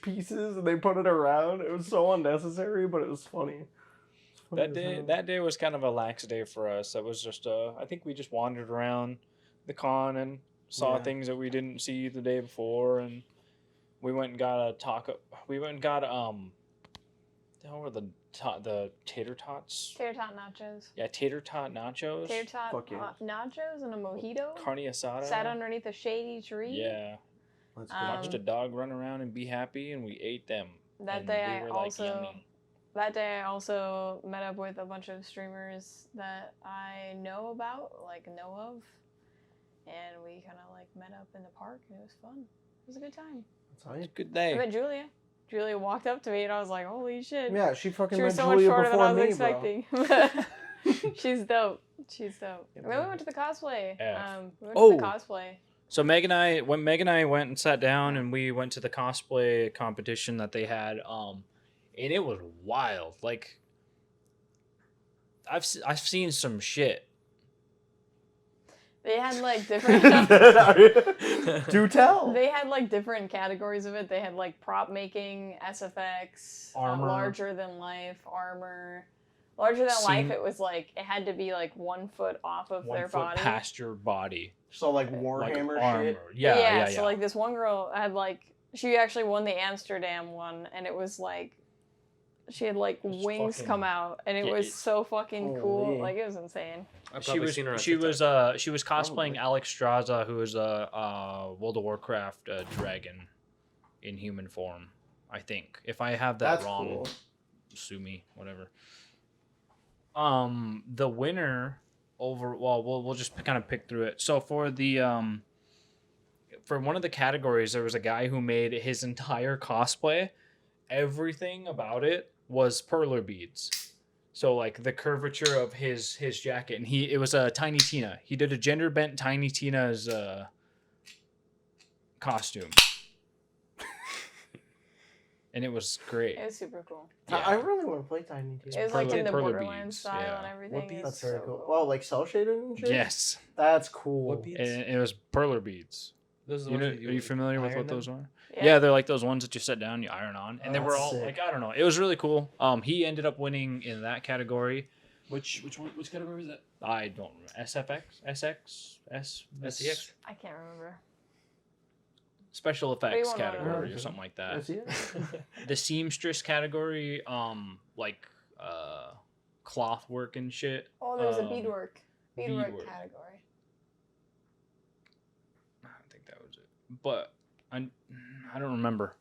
pieces and they put it around. It was so unnecessary, but it was funny. That day was kind of a lax day for us. That was just I think we just wandered around the con and saw Yeah. things that we didn't see the day before, and we went and got a taco. We went and got the hell were the tater tots? Tater tot nachos. Yeah, tater tot nachos. Tater tot Fuck yeah. nachos and a mojito. Carne asada. Sat underneath a shady tree. Yeah. Let's Watched a dog run around and be happy, and we ate them. That and day we I were also yummy. that day I also met up with a bunch of streamers that I know about, like know of, and we kind of like met up in the park, and it was fun. It was a good time. That's Good I day. met Julia. Julia walked up to me, and I was like, "Holy shit!" yeah, she fucking She was met so much Julia shorter than before I was me, expecting. She's dope. She's dope. Yeah, And then we went to the cosplay. Yeah. We went to the Oh. cosplay. So Meg and I went and sat down, and we went to the cosplay competition that they had, and it was wild. Like, I've seen some shit. They had like different. Do tell. They had like different categories of it. They had like prop making, SFX, Armor. larger than life, armor. Larger than life, it was like it had to be like 1 foot off of 1 their foot body. past your body. So like Like Warhammer armor. shit. Yeah. So like this one girl had like she actually won the Amsterdam one, and it was like she had like It's wings fucking- come out, and it Yeah, was it- so fucking cool. Holy. Like it was insane. I've She probably was seen her on she TikTok. was cosplaying Probably. Alex Straza, who is a World of Warcraft dragon in human form. I think if I have that That's wrong, cool. sue me, whatever. The winner we'll just kind of pick through it. So for the for one of the categories, there was a guy who made his entire cosplay. Everything about it was perler beads. So like the curvature of his jacket, and it was a Tiny Tina. He did a gender bent Tiny Tina's costume. And it was great. It was super cool. I really want to play Tiny Tina. It was like in the Perler Borderlands beads, style yeah. and everything. What beads? It was That's very so cool. Well, like cell shaded and shit. Yes. That's cool. What beads? And it was perler beads. Those are the You know, ones that are you familiar with iron what them? those are? Yeah. Yeah, they're like those ones that you set down, you iron on, and they Oh, were that's all sick. like, I don't know. It was really cool. He ended up winning in that category. Which category was that? I don't remember. SFX, SX, SEX? I can't remember. special you effects won't know. category or Okay. something like that. That's it. The seamstress category, cloth work and shit. Oh, there was a Um, beadwork. beadwork. Beadwork category. I don't think that was it, but I don't remember.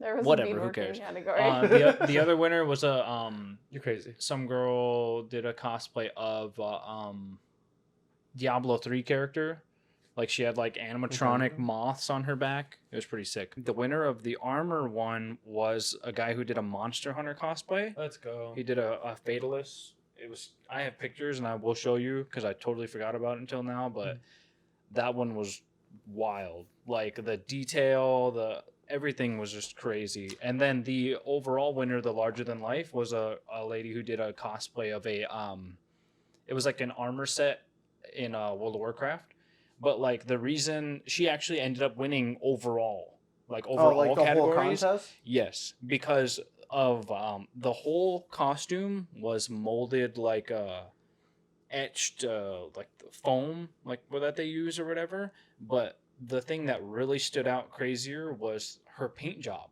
There was Whatever, a who beadworking cares? category. The other winner was You're crazy. some girl did a cosplay of Diablo 3 character, Like she had like animatronic moths on her back. It was pretty sick. The winner of the armor one was a guy who did a Monster Hunter cosplay. Let's go. He did a Fatalist. I have pictures and I will show you because I totally forgot about it until now, but that one was wild. Like the detail, everything was just crazy. And then the overall winner, the larger than life, was a lady who did a cosplay of it was like an armor set in World of Warcraft. But like the reason she actually ended up winning overall, like overall like the whole categories. contest? Yes, because of the whole costume was molded like etched like the foam like that they use or whatever. But the thing that really stood out crazier was her paint job.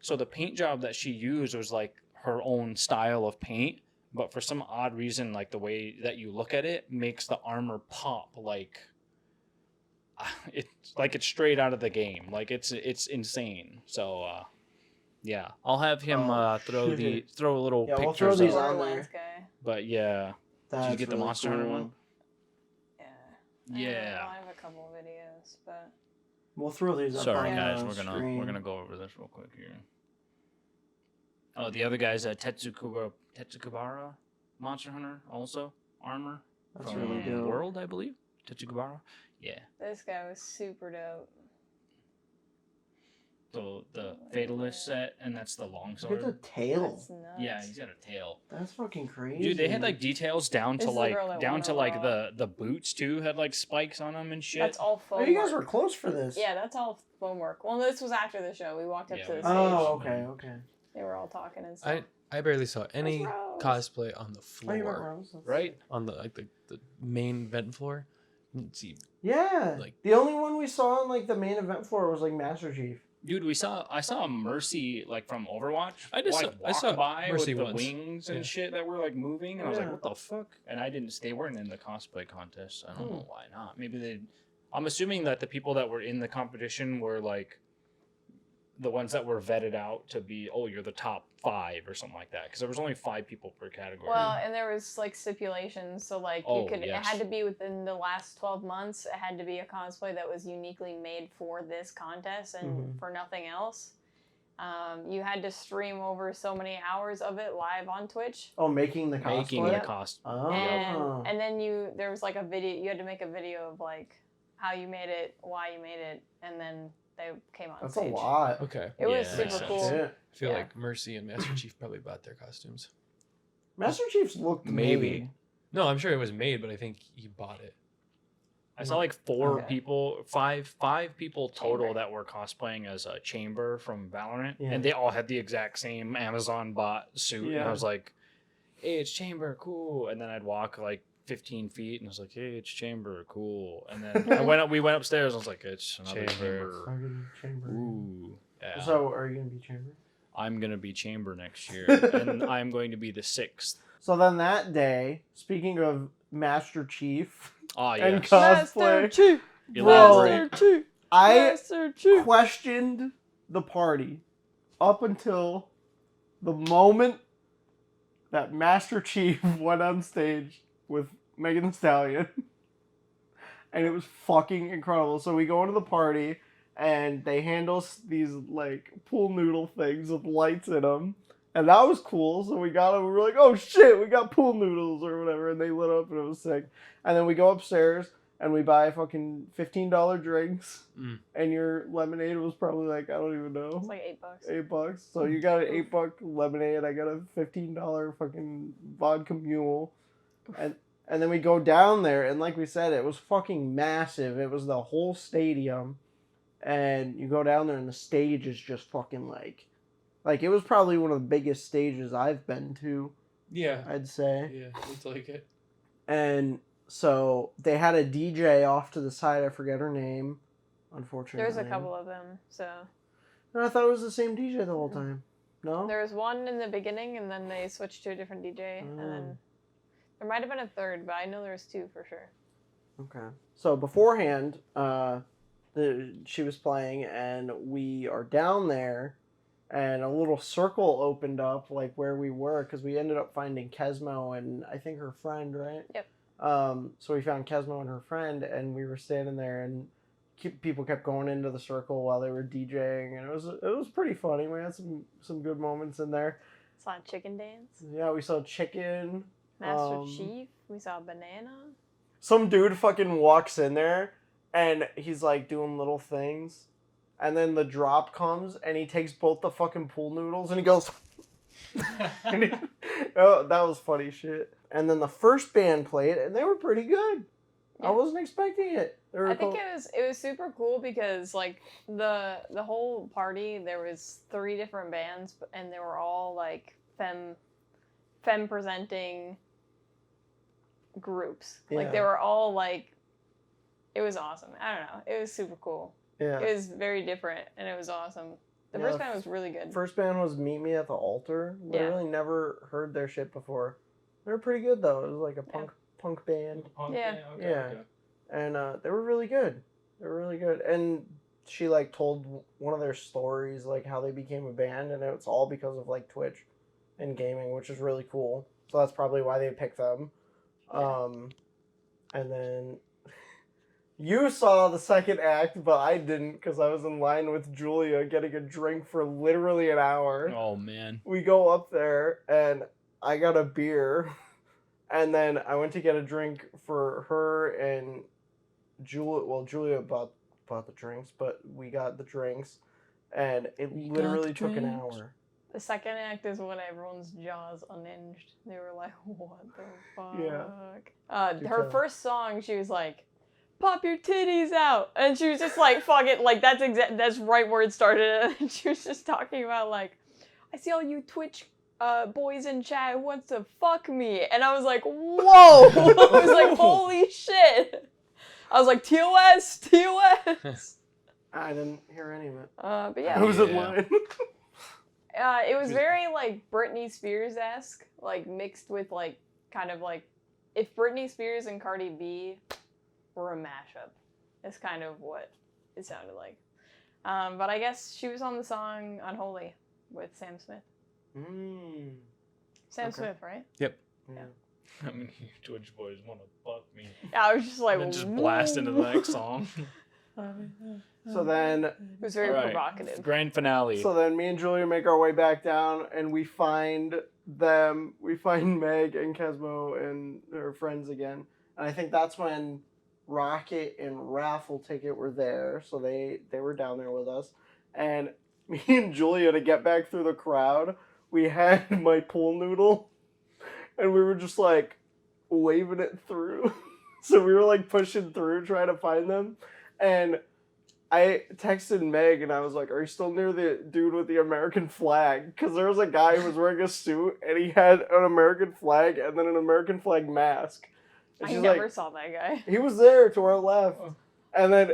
So the paint job that she used was like her own style of paint, but for some odd reason, like the way that you look at it makes the armor pop like it's straight out of the game. Like it's insane. So yeah, I'll have him throw a little Yeah, pictures we'll throw these up. on Borderlands there. guy. But yeah, That's did you get the really Monster Hunter cool. one? Yeah. Yeah. I have a couple of videos, but We'll throw these up Sorry on guys, the we're screen. gonna go over this real quick here. Oh, the other guy's Tetsukabara Monster Hunter, also armor. That's from really dope. World, I believe. Tetsukabara. Yeah. this guy was super dope. So the Fatalist set, and that's the Look longsword. at the tail. That's nuts. Yeah, he's got a tail. That's fucking crazy. Dude, they had like details down This to is the like girl that down won to like overall. the boots too had like spikes on them and shit. That's all foam Oh, you guys work. were close for this. Yeah, that's all foam work. Well, this was after the show. We walked up Yeah, to the we- stage. Oh, okay. They were all talking and stuff. I barely saw any Rose? cosplay on the Oh, you went floor. Rose. That's- Right? On the the main event floor. Didn't see Yeah. Like- the only one we saw on like the main event floor was like Master Chief. Dude, I saw Mercy like from Overwatch. I just like, saw- I walk saw by Mercy with the once. wings and Yeah. shit that were like moving, and I was Yeah. like, what the fuck? And they weren't in the cosplay contest. I don't Hmm. know why not. I'm assuming that the people that were in the competition were like the ones that were vetted out to be, oh, you're the top 5 or something like that, because there was only 5 people per category. Well, and there was like stipulations, so like Oh, it yes. had to be within the last 12 months. It had to be a cosplay that was uniquely made for this contest and for nothing else. You had to stream over so many hours of it live on Twitch. Oh, making the cosplay. making the cost. Oh. And then there was like a video, you had to make a video of like how you made it, why you made it, and then they came on That's stage. a lot. Okay. It was Yeah, super makes sense. cool. Shit. I feel Yeah. like Mercy and Master Chief probably bought their costumes. Master Chief's looked Maybe. made. No, I'm sure it was made, but I think he bought it. I saw like 4 Okay. people, five people total Chamber. that were cosplaying as a Chamber from Valorant, Yeah. and they all had the exact same Amazon bot suit. And Yeah. I was like, "Hey, it's Chamber, cool." And then I'd walk like 15 feet, and I was like, "Hey, it's Chamber, cool." And then we went upstairs. And I was like, "It's another Chamber. Chamber." Chamber. Ooh, yeah. So, are you gonna be Chamber? I'm gonna be Chamber next year, and I'm going to be the 6th. So then that day, speaking of Master Chief Ah, and yes. cosplay, Chief! Elaborate. Chief! I Master Chief! questioned the party up until the moment that Master Chief went on stage with Megan Thee Stallion. And it was fucking incredible. So we go into the party, and they hand us these, like, pool noodle things with lights in them. And that was cool. So we got them, we were like, oh shit, we got pool noodles or whatever. And they lit up, and it was sick. And then we go upstairs, and we buy fucking $15 drinks. Mm. And your lemonade was probably like, I don't even know. It's like $8. $8. So you got an $8 lemonade. I got a $15 fucking vodka mule. And then we go down there, and like we said, it was fucking massive. It was the whole stadium. And you go down there, and the stage is just fucking like it was probably one of the biggest stages I've been to, Yeah. I'd say. Yeah, looks like it. And so they had a DJ off to the side. I forget her name, unfortunately. There was a couple of them, so. And I thought it was the same DJ the whole time. No? There was one in the beginning, and then they switched to a different DJ, and then there might have been a third, but I know there was 2 for sure. Okay. So beforehand, she was playing, and we are down there, and a little circle opened up, like where we were, because we ended up finding Kesmo and I think her friend, right? Yep. So we found Kesmo and her friend, and we were standing there, and people kept going into the circle while they were DJing, and it was pretty funny. We had some good moments in there. Saw Chicken Dance. Yeah, we saw Chicken. Master Chief. We saw Banana. Some dude fucking walks in there, and he's like doing little things, and then the drop comes, and he takes both the fucking pool noodles, and he goes. Oh, that was funny shit. And then the first band played, and they were pretty good. Yeah. I wasn't expecting it. I think it was super cool because like the whole party, there was 3 different bands, and they were all like femme presenting groups. Yeah. Like they were all like, it was awesome. I don't know. It was super cool. Yeah. It was very different, and it was awesome. The first band was really good. First band was Meet Me at the Altar. I really never heard their shit before. They were pretty good though. It was like a punk band. Okay. And they were really good. They were really good. And she like told one of their stories, like how they became a band, and it's all because of like Twitch and gaming, which is really cool. So that's probably why they picked them. Yeah. And then you saw the second act, but I didn't because I was in line with Julia getting a drink for literally an hour. Oh, man. We go up there, and I got a beer, and then I went to get a drink for her and Julia. Well, Julia bought the drinks, but we got the drinks, and it literally took an hour. The second act is when everyone's jaws unhinged. They were like, what the fuck? Yeah. Her first song, she was like, pop your titties out. And she was just like, fuck it. Like, that's right where it started. And she was just talking about, like, I see all you Twitch boys in chat who wants to fuck me. And I was like, whoa. I was like, holy shit. I was like, TOS. I didn't hear any of it. But yeah. Who's in line? It was very, like, Britney Spears-esque. Like, mixed with, like, kind of like, if Britney Spears and Cardi B were a mashup. It's kind of what it sounded like. But I guess she was on the song Unholy with Sam Smith. Sam Smith, right? Yep. Yeah. I mean, you Twitch boys want to fuck me. Yeah, I was just like, and then just blast into the next song. So then... It was very provocative. Grand finale. So then me and Julia make our way back down, and we find them. We find Meg and Kesmo and her friends again. And I think that's when Rocket and Raffle Ticket were there, so they were down there with us. And me and Julia, to get back through the crowd, we had my pool noodle, and we were just like waving it through. So we were like pushing through trying to find them. And I texted Meg and I was like, are you still near the dude with the American flag? Because there was a guy who was wearing a suit, and he had an American flag and then an American flag mask. And I never saw that guy. He was there to our left. And then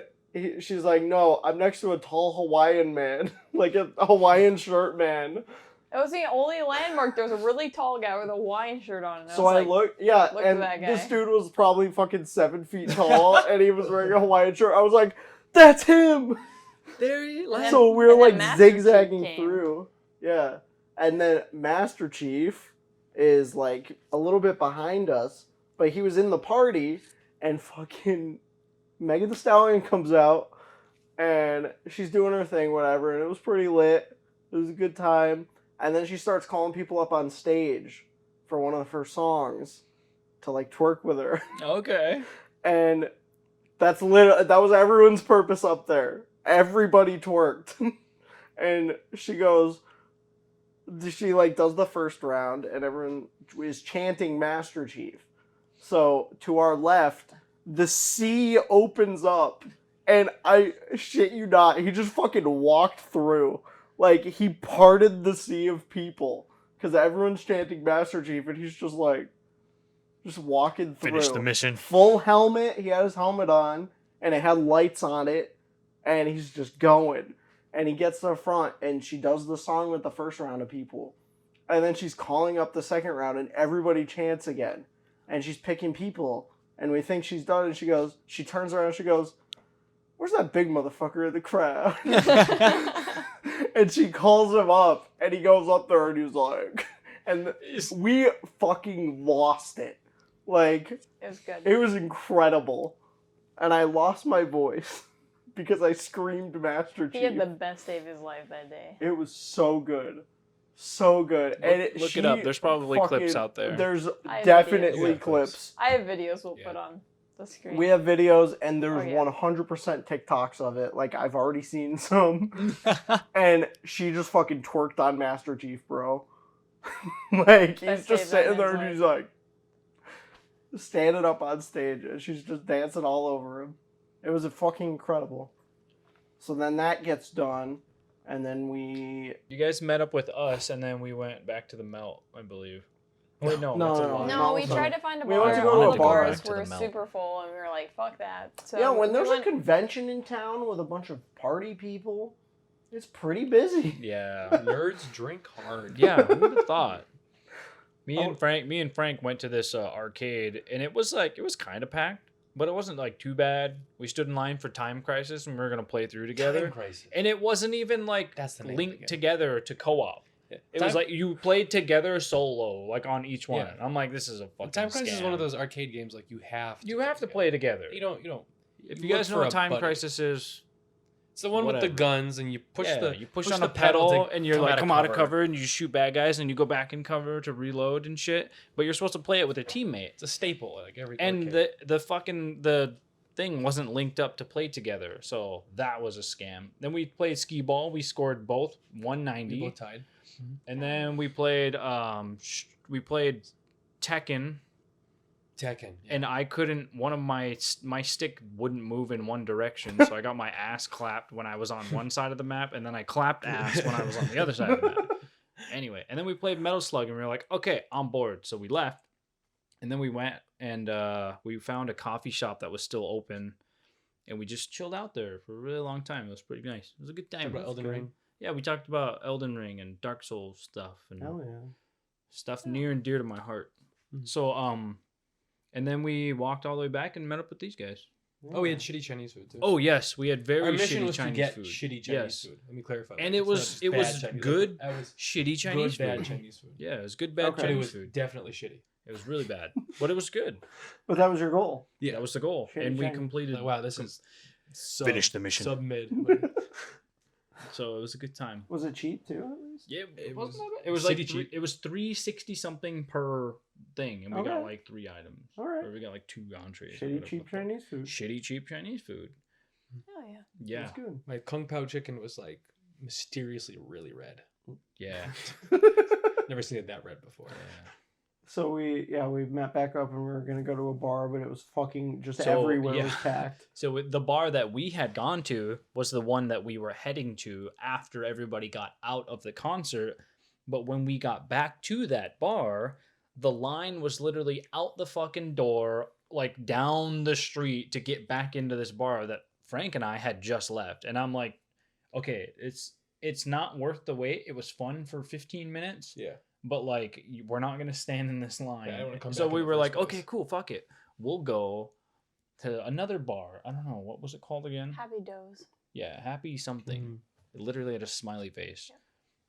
she's like, no, I'm next to a tall Hawaiian man. Like a Hawaiian shirt man. It was the only landmark. There was a really tall guy with a Hawaiian shirt on. So I looked, and this dude was probably fucking 7 feet tall, and he was wearing a Hawaiian shirt. I was like, that's him! There he is. So we were like zigzagging through. Yeah. And then Master Chief is like a little bit behind us, but he was in the party, and fucking Megan Thee Stallion comes out, and she's doing her thing, whatever, and it was pretty lit. It was a good time. And then she starts calling people up on stage for one of the first songs to like twerk with her. Okay. And that was everyone's purpose up there. Everybody twerked. And she like does the first round, and everyone is chanting Master Chief. So to our left, the sea opens up, and I shit you not, he just fucking walked through. Like, he parted the sea of people, because everyone's chanting Master Chief, and he's just like, just walking through. Finish the mission. Full helmet, he had his helmet on, and it had lights on it, and he's just going. And he gets to the front, and she does the song with the first round of people. And then she's calling up the second round, and everybody chants again. And she's picking people, and we think she's done, and she turns around, and she goes, where's that big motherfucker in the crowd? And she calls him up, and he goes up there, and he's like, and we fucking lost it. Like, It was good. it was incredible. And I lost my voice because I screamed Master He Chief. had the best day of his life that day. It was so good. So good. Look it up. There's probably clips out there. There's I have definitely videos. clips. I have videos we'll Yeah. put on the screen. We have videos, and there's Oh, yeah. 100% TikToks of it. Like, I've already seen some. And she just fucking twerked on Master Chief, bro. Like, he's Best just day sitting of there, his and he's like, standing up on stage, and she's just dancing all over him. It was fucking incredible. So then that gets done, and then we... You guys met up with us, and then we went back to the Melt, I believe. Wait, no, No, that's a no, lie. No, we so- tried to find a we bar. wanted to go All to the a bar. bars Back to were the Melt. super full, and we were like, "Fuck that." So Yeah, when we there's went, a convention in town with a bunch of party people, it's pretty busy. Yeah. Nerds drink hard. Yeah, who would have thought? Me Oh. and Frank went to this arcade, and it was kind of packed, but it wasn't like too bad. We stood in line for Time Crisis, and we were gonna play through together, Time Crisis. and it wasn't even like That's the name of the linked game. together to co-op. Yeah. It was like you played together solo, like on each one. Yeah. I'm like, this is a fucking Time Crisis is one of scam. those arcade games like you have to. You have to play together. You don't. If you you guys look know for what a Time buddy. Crisis is, It's the one with the Whatever. guns and you push you push on the a pedal to and you're come like out of come out of cover. cover and you shoot bad guys and you go back in cover to reload and shit. But you're supposed to play it with a teammate. It's a staple like every. And arcade. the thing wasn't linked up to play together, so that was a scam. Then we played skee ball. We scored both we 190, both tied. and then we played Tekken, Tekken. Yeah. and I couldn't. One of my stick wouldn't move in one direction, so I got my ass clapped when I was on one side of the map, and then I clapped ass when I was on the other side of the map. Anyway, and then we played Metal Slug, and we were like, okay, on board. So we left, and then we went and we found a coffee shop that was still open, and we just chilled out there for a really long time. It was pretty nice. It was a good time. Talk about Elden good. Ring. Yeah, we talked about Elden Ring and Dark Souls stuff and Hell yeah. stuff near and dear to my heart. Mhm. So and then we walked all the way back and met up with these guys. Oh, we had shitty Chinese food too. Oh yes, we had very Our mission shitty was Chinese to get food. shitty Chinese Yes. food. Let me clarify. And that. it It's not was- just it bad was Chinese. good That was Shitty Chinese good, bad food. Chinese food. Yeah, it was good bad Okay. But it Chinese was food. definitely shitty. It was really bad, but it was good. But that was your goal. Yeah. That was the goal, Shitty and we Chinese. completed. Like, wow, this is Finish the mission. Sub mid. So it was a good time. Was it cheap too? At least? Yeah, It wasn't was that bad. It was like shitty cheap. it was $360 something per thing, and we got Okay. like 3 items. All right. Or we got like 2 entrees. or Shitty whatever cheap the fuck. Chinese food. Shitty cheap Chinese food. Oh yeah. Yeah, That's good. My Kung Pao chicken was like mysteriously really red. yeah. Never seen it that red before. Yeah. So we met back up and we were gonna go to a bar, but it was fucking just So, everywhere yeah. was packed. So the bar that we had gone to was the one that we were heading to after everybody got out of the concert. But when we got back to that bar, the line was literally out the fucking door, like down the street to get back into this bar that Frank and I had just left. And I'm like, okay, it's not worth the wait. It was fun for 15 minutes. Yeah. But like we're not gonna stand in this line. Yeah, I don't wanna come so back in we the were first like, place. okay, cool, fuck it. We'll go to another bar. I don't know, what was it called again? Happy Doze. Yeah, Happy something. Mm. It literally had a smiley face.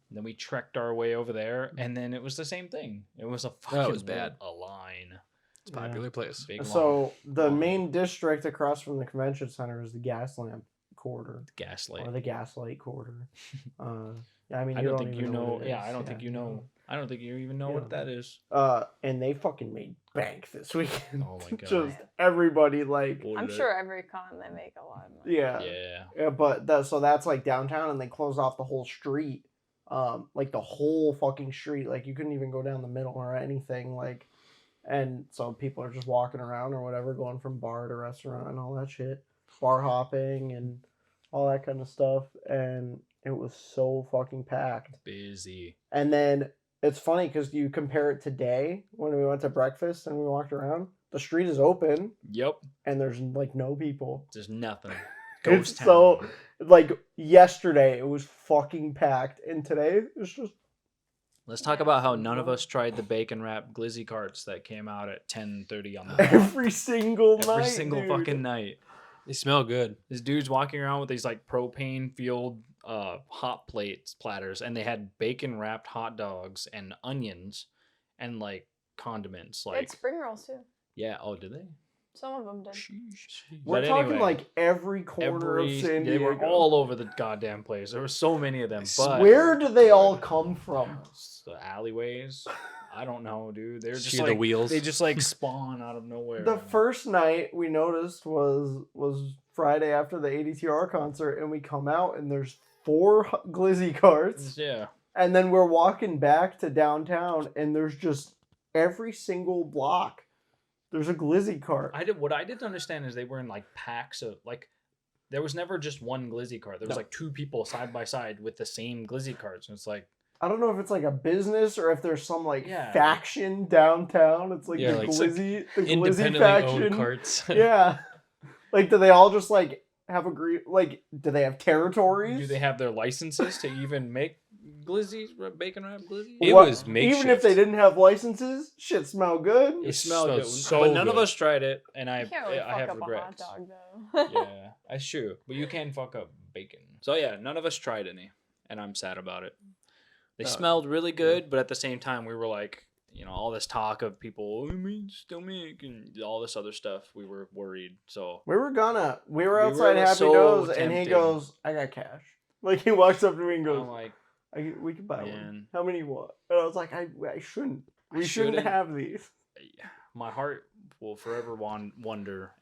And then we trekked our way over there, and then it was the same thing. It was a fucking was bad. a line. It's a popular place. Big line. So the Long. main district across from the convention center is the gas lamp quarter Gaslight. or the gaslight quarter. Yeah, I mean, I you don't think even you know. what it Yeah, is. I don't think you know. I don't think you even know You what don't that is. And they fucking made bank this weekend. Oh my god. Just everybody like, I'm sure every con they make a lot of money. yeah. Yeah. But so that's like downtown, and they closed off the whole street, like the whole fucking street. Like you couldn't even go down the middle or anything. Like, and so people are just walking around or whatever, going from bar to restaurant and all that shit, bar hopping and all that kind of stuff. And it was so fucking packed. Busy. And then it's funny because you compare it today when we went to breakfast and we walked around. The street is open Yep. and there's like no people. There's nothing. It's Ghost town. so like yesterday it was fucking packed, and today it's just Let's talk about how none of us tried the bacon wrap glizzy carts that came out at 10:30 on the dot. every single night. Every single dude. fucking night. They smell good. This dude's walking around with these like propane fueled hot platters, and they had bacon wrapped hot dogs and onions and like condiments. They had Like spring rolls too. Yeah. Oh, did they? Some of them did. We're But talking anyway, like every corner of San they Diego. were all over the goddamn place. There were so many of them. But Where do they all come from? the alleyways. I don't know, dude. They're just Shear like the wheels. They just like spawn out of nowhere. The first night we noticed was Friday after the ADTR concert, and we come out and there's 4 glizzy carts, Yeah. and then we're walking back to downtown, and there's just every single block. There's a glizzy cart. What I didn't understand is they were in like packs of like. There was never just one glizzy cart. There was like 2 people side by side with the same glizzy carts, and it's like. I don't know if it's like a business or if there's some like Yeah. faction downtown. It's like Yeah, the like, glizzy, the glizzy Independently faction. owned carts. Yeah. Like, do they all just like have like, do they have territories? Do they have their licenses to even make glizzies, bacon wrap glizzies? It What- was makeshift. Even if they didn't have licenses, shit smell good. It It smelled smelled good, so but none of good. us tried it, and You can't really I fuck have up regrets. a hot dog though. Yeah, that's true, but you can fuck up bacon. So yeah, none of us tried any, and I'm sad about it. They smelled really good, but at the same time, we were like, all this talk of people, still make, and all this other stuff. We were worried. So We were were outside Happy so Nose, and he tempted. goes, I got cash. Like, he walks up to me and goes, I'm like, we can buy one. man, How many you want? And I was like, I shouldn't. We shouldn't shouldn't. have these. my heart will forever wonder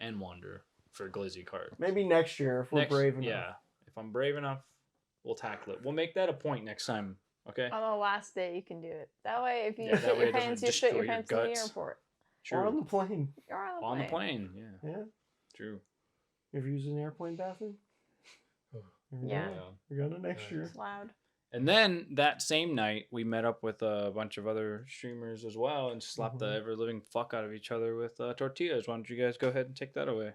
for glizzy cart. Maybe next year if we're brave enough. Yeah, if I'm brave enough, we'll tackle it. We'll make that a point next time. Okay. On the last day, you can do it. That way, if you Yeah, shit that way your it doesn't pants, you shit your destroy your pants in the guts. airport. Or on True. the plane. You're On the plane. Yeah. Yeah. True. You ever used an airplane bathroom? Yeah. We're gonna next year. It's loud. And then that same night, we met up with a bunch of other streamers as well and slapped the ever living fuck out of each other with tortillas. Why don't you guys go ahead and take that away?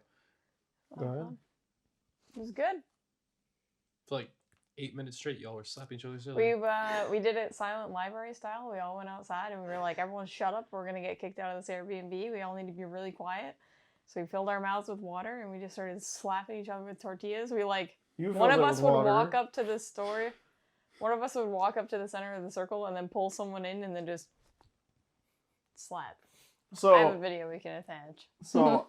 Go ahead. It was good. For like 8 minutes straight, y'all were slapping each other silly. We did it silent library style. We all went outside and we were like, everyone shut up. We're gonna get kicked out of this Airbnb. We all need to be really quiet. So we filled our mouths with water and we just started slapping each other with tortillas. We like one of us would walk up to the store. One of us would walk up to the center of the circle and then pull someone in and then just slap. I have a video we can attach. So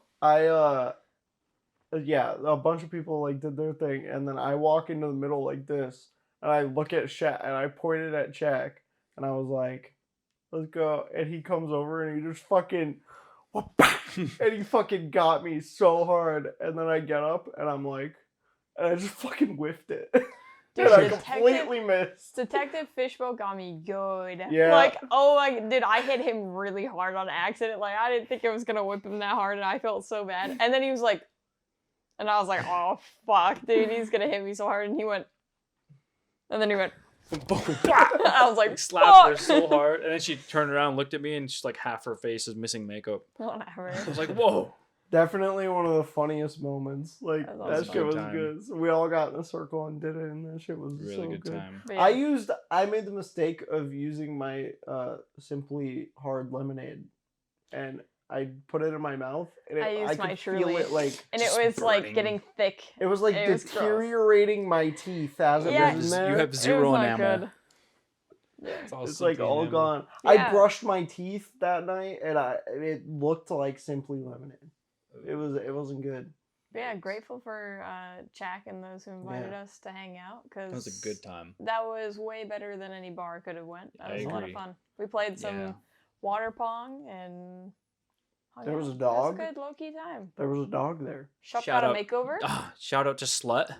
yeah, a bunch of people like did their thing, and then I walk into the middle like this, and I look at Shaq, and I pointed at Shaq, and I was like, "Let's go," and he comes over and he just fucking, and he fucking got me so hard, and then I get up and I'm like, and I just fucking whiffed it. Dude, And I Detective- completely missed. Detective Fishbowl got me good. Yeah. Like, oh my, dude, I hit him really hard on accident. Like, I didn't think I was gonna whip him that hard, and I felt so bad. And then he was like, and I was like, oh fuck, dude, he's gonna hit me so hard. And he went, and then he went, I was like, Slapped her fuck. so hard, and then she turned around, looked at me, and just like half her face is missing makeup. Whatever. I was like, whoa. Definitely one of the funniest moments. Like, That that was shit good was time. good. So we all got in a circle and did it, and that shit was Really so good time. But yeah. I made the mistake of using my Simply Hard lemonade, and I put it in my mouth, and I used could my feel Truly. it like And it Just was like burning. getting thick. it was like It was gross. deteriorating my teeth as it Yeah. was in You there. have zero it was enamel. not good. It's like all gone. Yeah. I brushed my teeth that night, and it looked like Simply Lemonade. It wasn't good. But yeah, grateful for Jack and those who invited us to hang out because That was a good time. That was way better than any bar could have went. That I was a lot of agree. fun. We played some Yeah. water pong and hung There was out. a dog? It was a good low key time. There was a dog there. Shop Shout got a out. makeover. Shout out to Slut.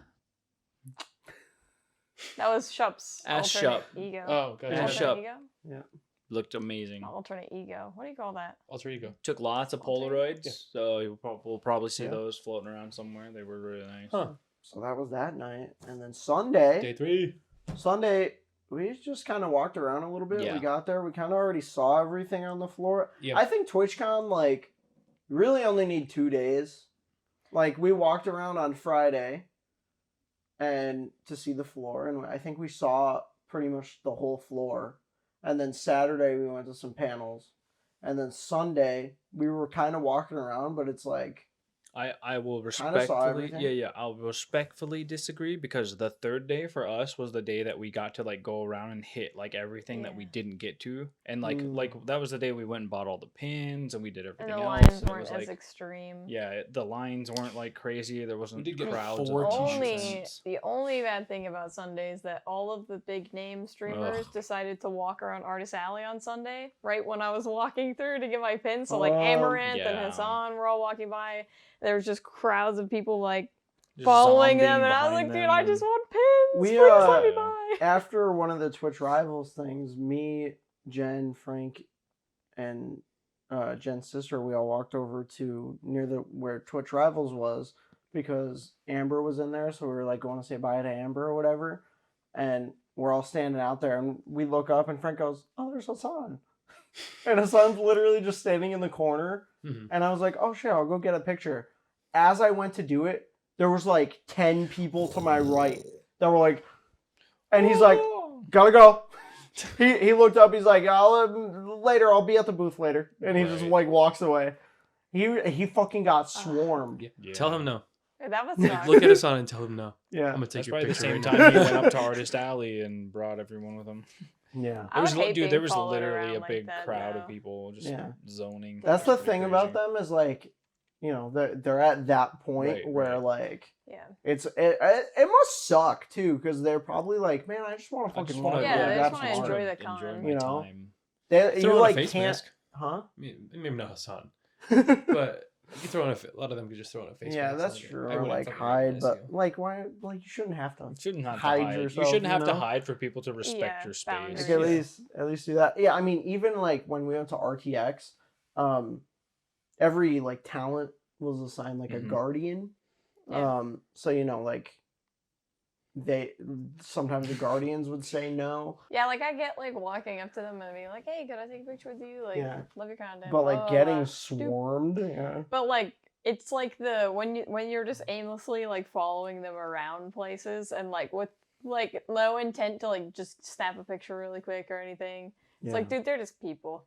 That was Shup's Ask alternate Shup. ego. Oh, gotcha. Yeah. alternate Shup. ego. Looked amazing. Not alternate ego. What do you call that? Alter ego. Took lots of Alter ego? Polaroids, so we'll probably see Yeah. those floating around somewhere. They were really nice. Huh. So that was that night, and then Sunday. Day 3. Sunday, we just kind of walked around a little bit. Yeah. We got there. We kind of already saw everything on the floor. Yeah. I think TwitchCon, like, really only need 2 days. Like, we walked around on Friday and to see the floor, and I think we saw pretty much the whole floor. And then Saturday, we went to some panels. And then Sunday, we were kind of walking around, but it's like, I will saw respectfully everything. I'll respectfully disagree because the third day for us was the day that we got to like go around and hit like everything that we Yeah. didn't get to, and like Mm. that was the day we went and bought all the pins and we did And everything the else, lines and it weren't was as like extreme. the lines weren't like crazy. There We wasn't did get crowds 4 of t-shirts. The only bad thing about Sunday is that all of the big name streamers Ugh. decided to walk around Artist Alley on Sunday, right when I was walking through to get my pin. So like Amaranth and Yeah. Hassan were all walking by. There was just crowds of people like Just following them, zombieing and I was behind like, dude, them I and- just want pins. We Please let me buy. after one of the Twitch Rivals things, me, Jen, Frank, and Jen's sister, we all walked over to near the where Twitch Rivals was because Amber was in there, so we were like going to say bye to Amber or whatever, and we're all standing out there, and we look up, and Frank goes, "Oh, there's Hassan," and Hassan's literally just standing in the corner, and I was like, "Oh shit, I'll go get a picture." As I went to do it, there was like 10 people to my right that were like, and he's like, "Gotta go." He looked up. He's like, later. I'll be at the booth later." And he just Right. like walks away. He fucking got swarmed. Yeah. Tell him no. That was suck. Look at Hassan and tell him no. Yeah. I'm gonna take That's your probably the picture. same right time he now. went up to Artist Alley and brought everyone with him. Yeah. I would hate Dude, being there was followed literally around a like big that, crowd though. of people just Yeah. zoning. That's It the was pretty thing about crazy. them is like, they're at that point Right, where right. like Yeah. it must suck too because they're probably like, man, I just want to I just fucking wanna- walk Yeah, there, they grab just some wanna art. enjoy the con. my You know? time. You Throw on like a face can't, mask. huh? Maybe not Hassan, but you can throw on a lot of them could just throw on a face Yeah, mask. that's like, true. I Or wouldn't like fucking hide, recognize but you. like why? Like you shouldn't have to. You shouldn't have hide to hide. yourself, You shouldn't have you to know? hide for people to respect Yeah, your space. boundaries. Like Yeah. at least do that. Yeah, I mean, even like when we went to RTX, every like talent was assigned like a Mhm. guardian. Yeah. So like sometimes the guardians would say no, Yeah, like I get like walking up to them and being like, "Hey, could I take a picture with you? Like, Yeah. love your content." but blah, like blah, getting blah. swarmed. Yeah. But like it's like when you're just aimlessly like following them around places and like with like no intent to like just snap a picture really quick or anything. It's like, dude, they're just people.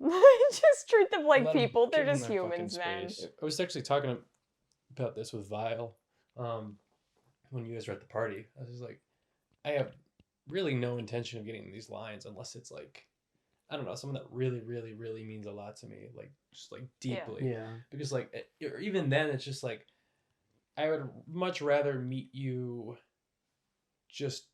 Just treat them like Let 'em people. They're give 'em just their fucking humans, man. space. I was actually talking about this with Vile when you guys were at the party. I was just like, I have really no intention of getting these lines unless it's like, I don't know, someone that really, really, really means a lot to me, like just like deeply. Yeah. Because like, or even then, it's just like, I would much rather meet you just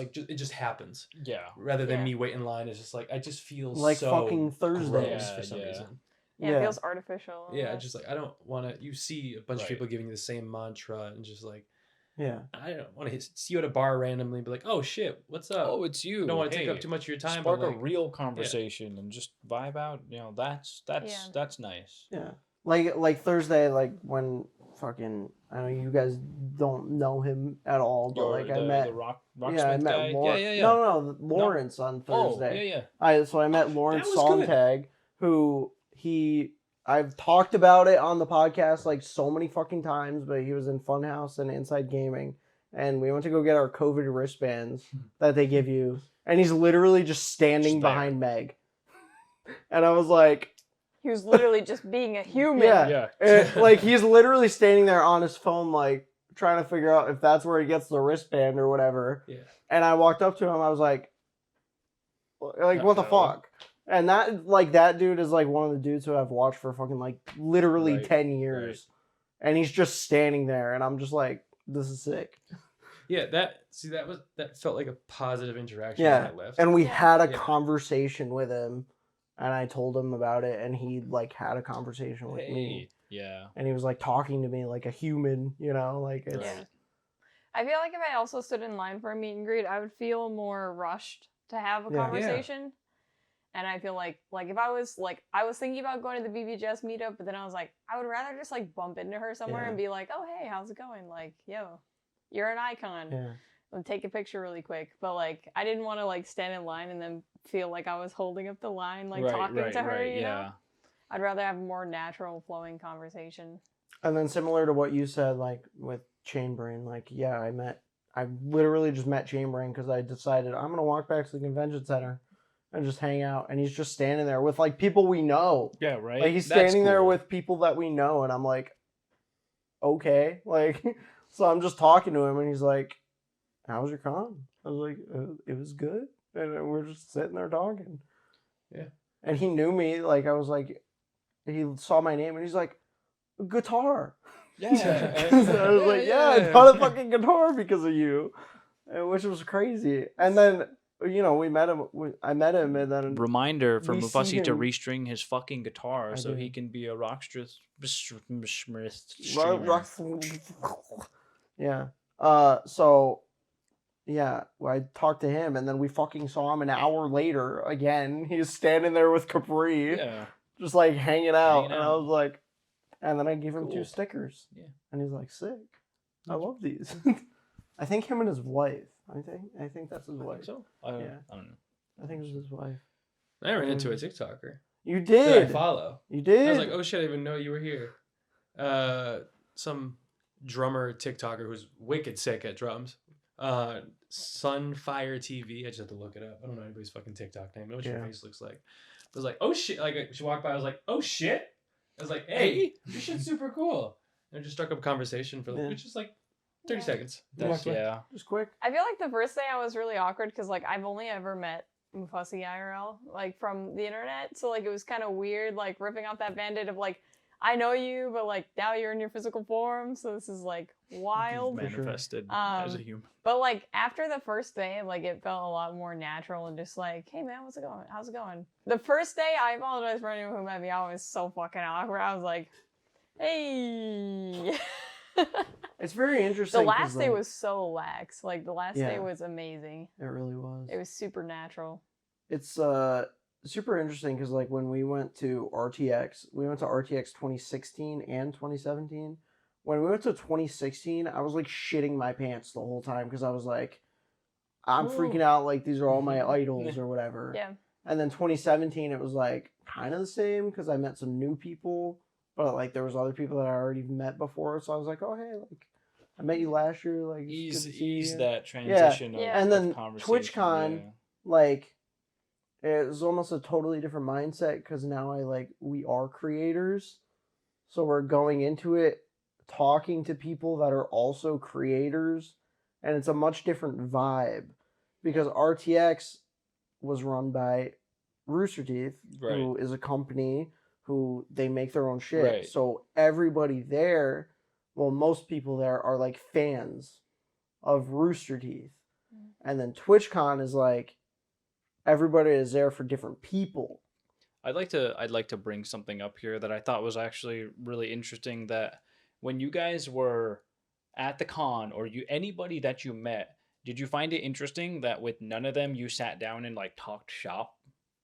it just happens Yeah. rather than Yeah. me wait in line. It's just like I just feel Like so fucking Thursday. gross for some Yeah. reason. Yeah, it feels artificial. Yeah, just like I don't want to. You see a bunch of Right. people giving you the same mantra and just like Yeah. I don't want to see you at a bar randomly and be like, oh shit, what's up? Oh, it's you. I don't want to take Hey, up too much of your time. Spark but a like, real conversation and just vibe out. You know, that's nice. Yeah. Like Thursday, like when fucking I know you guys don't know him at all, but like I met the Rocksmith yeah, I met guy. Lawrence. Yeah. No, Lawrence on Oh, Thursday. yeah. So I met Lawrence was good. Sontag, who I've talked about it on the podcast like so many fucking times, but he was in Funhouse and Inside Gaming, and we went to go get our COVID wristbands that they give you, and he's literally just standing Just there. behind Meg, and I was like, He was literally just being a human. yeah, like he's literally standing there on his phone, like trying to figure out if that's where he gets the wristband or whatever. Yeah. And I walked up to him, I was like what the Uh-oh. fuck? And that dude is like one of the dudes who I've watched for fucking like literally Right, 10 years. And he's just standing there and I'm just like, this is sick. Yeah, that felt like a positive interaction Yeah. when I left. And we Yeah. had a Yeah. conversation with him and I told him about it and he like had a conversation with me. Hey. Yeah. And he was like talking to me like a human, like it's Yeah. I feel like if I also stood in line for a meet and greet, I would feel more rushed to have a Yeah. conversation. And I feel like if I was thinking about going to the BBJS meetup, but then I was like, I would rather just like bump into her somewhere Yeah. and be like, oh hey, how's it going? Like, yo, you're an icon. yeah. And take a picture really quick. But like I didn't want to like stand in line and then feel like I was holding up the line, like talking to her, you know? I'd rather have a more natural flowing conversation. And then similar to what you said, like with Chainbrain, like, yeah, I literally just met Chainbrain because I decided I'm going to walk back to the convention center and just hang out. And he's just standing there with like people we know. Yeah, right. Like he's That's standing there cool. with people that we know. And I'm like, okay. Like, so I'm just talking to him, and he's like, "How was your con?" I was like, "It was good," and we're just sitting there talking. Yeah. And he knew me. Like, I was like, he saw my name, and he's like, "Guitar." Yeah. So I was like, "Yeah, I bought a fucking guitar because of you," which was crazy. And then, you know, we met him. I met him, and then Reminder for we see Mufussy to him- restring his fucking guitar I so he did. can be a rockstress Rock- streamer. yeah. So yeah, I talked to him, and then we fucking saw him an hour later again. He's standing there with Capri, Yeah. just like hanging out, Hanging and I out. was like, and then I gave him 2 Cool. stickers. Yeah. And he's like, sick. I love these. I think him and his wife. I think that's his I wife. think so. I don't know. I think it was his wife. I ran into a TikToker You that I did. follow. You did. I was like, oh shit, I didn't even know you were here. Some drummer TikToker who's wicked sick at drums. Sunfire TV. I just have to look it up. I don't know anybody's fucking TikTok name. I know what your face looks like. I was like, oh shit. Like, she walked by. I was like, oh shit. I was like, hey, your shit's super cool. And I just struck up a conversation for like, just like 30 seconds. That's, yeah. Just quick. I feel like the first day I was really awkward because like I've only ever met Mufussy IRL like from the internet, so like it was kind of weird like ripping off that band-aid of like I know you, but like now you're in your physical form, so this is like wild. Manifested as a human. But like after the first day, like it felt a lot more natural and just like, hey man, what's it going? How's it going? The first day, I apologize for anyone who met me. I was so fucking awkward. I was like, hey. It's very interesting. The last day like, was so lax. Like the last day was amazing. It really was. It was super natural. It's super interesting because like when we went to RTX 2016 and 2017. When we went to 2016, I was like shitting my pants the whole time because I was like, I'm freaking out. Like these are all my idols or whatever. Yeah. And then 2017, it was like kind of the same because I met some new people, but like there was other people that I already met before. So I was like, oh hey, like I met you last year. Like it's good to see Ease you. that transition of, and then of conversation. TwitchCon, like it was almost a totally different mindset because now we are creators, so we're going into it talking to people that are also creators, and it's a much different vibe because RTX was run by Rooster Teeth, who is a company who they make their own shit. Right. So everybody there, well, most people there are like fans of Rooster Teeth, and then TwitchCon is like everybody is there for different people. I'd like to bring something up here that I thought was actually really interesting. That when you guys were at the con, or anybody that you met, did you find it interesting that with none of them you sat down and like talked shop,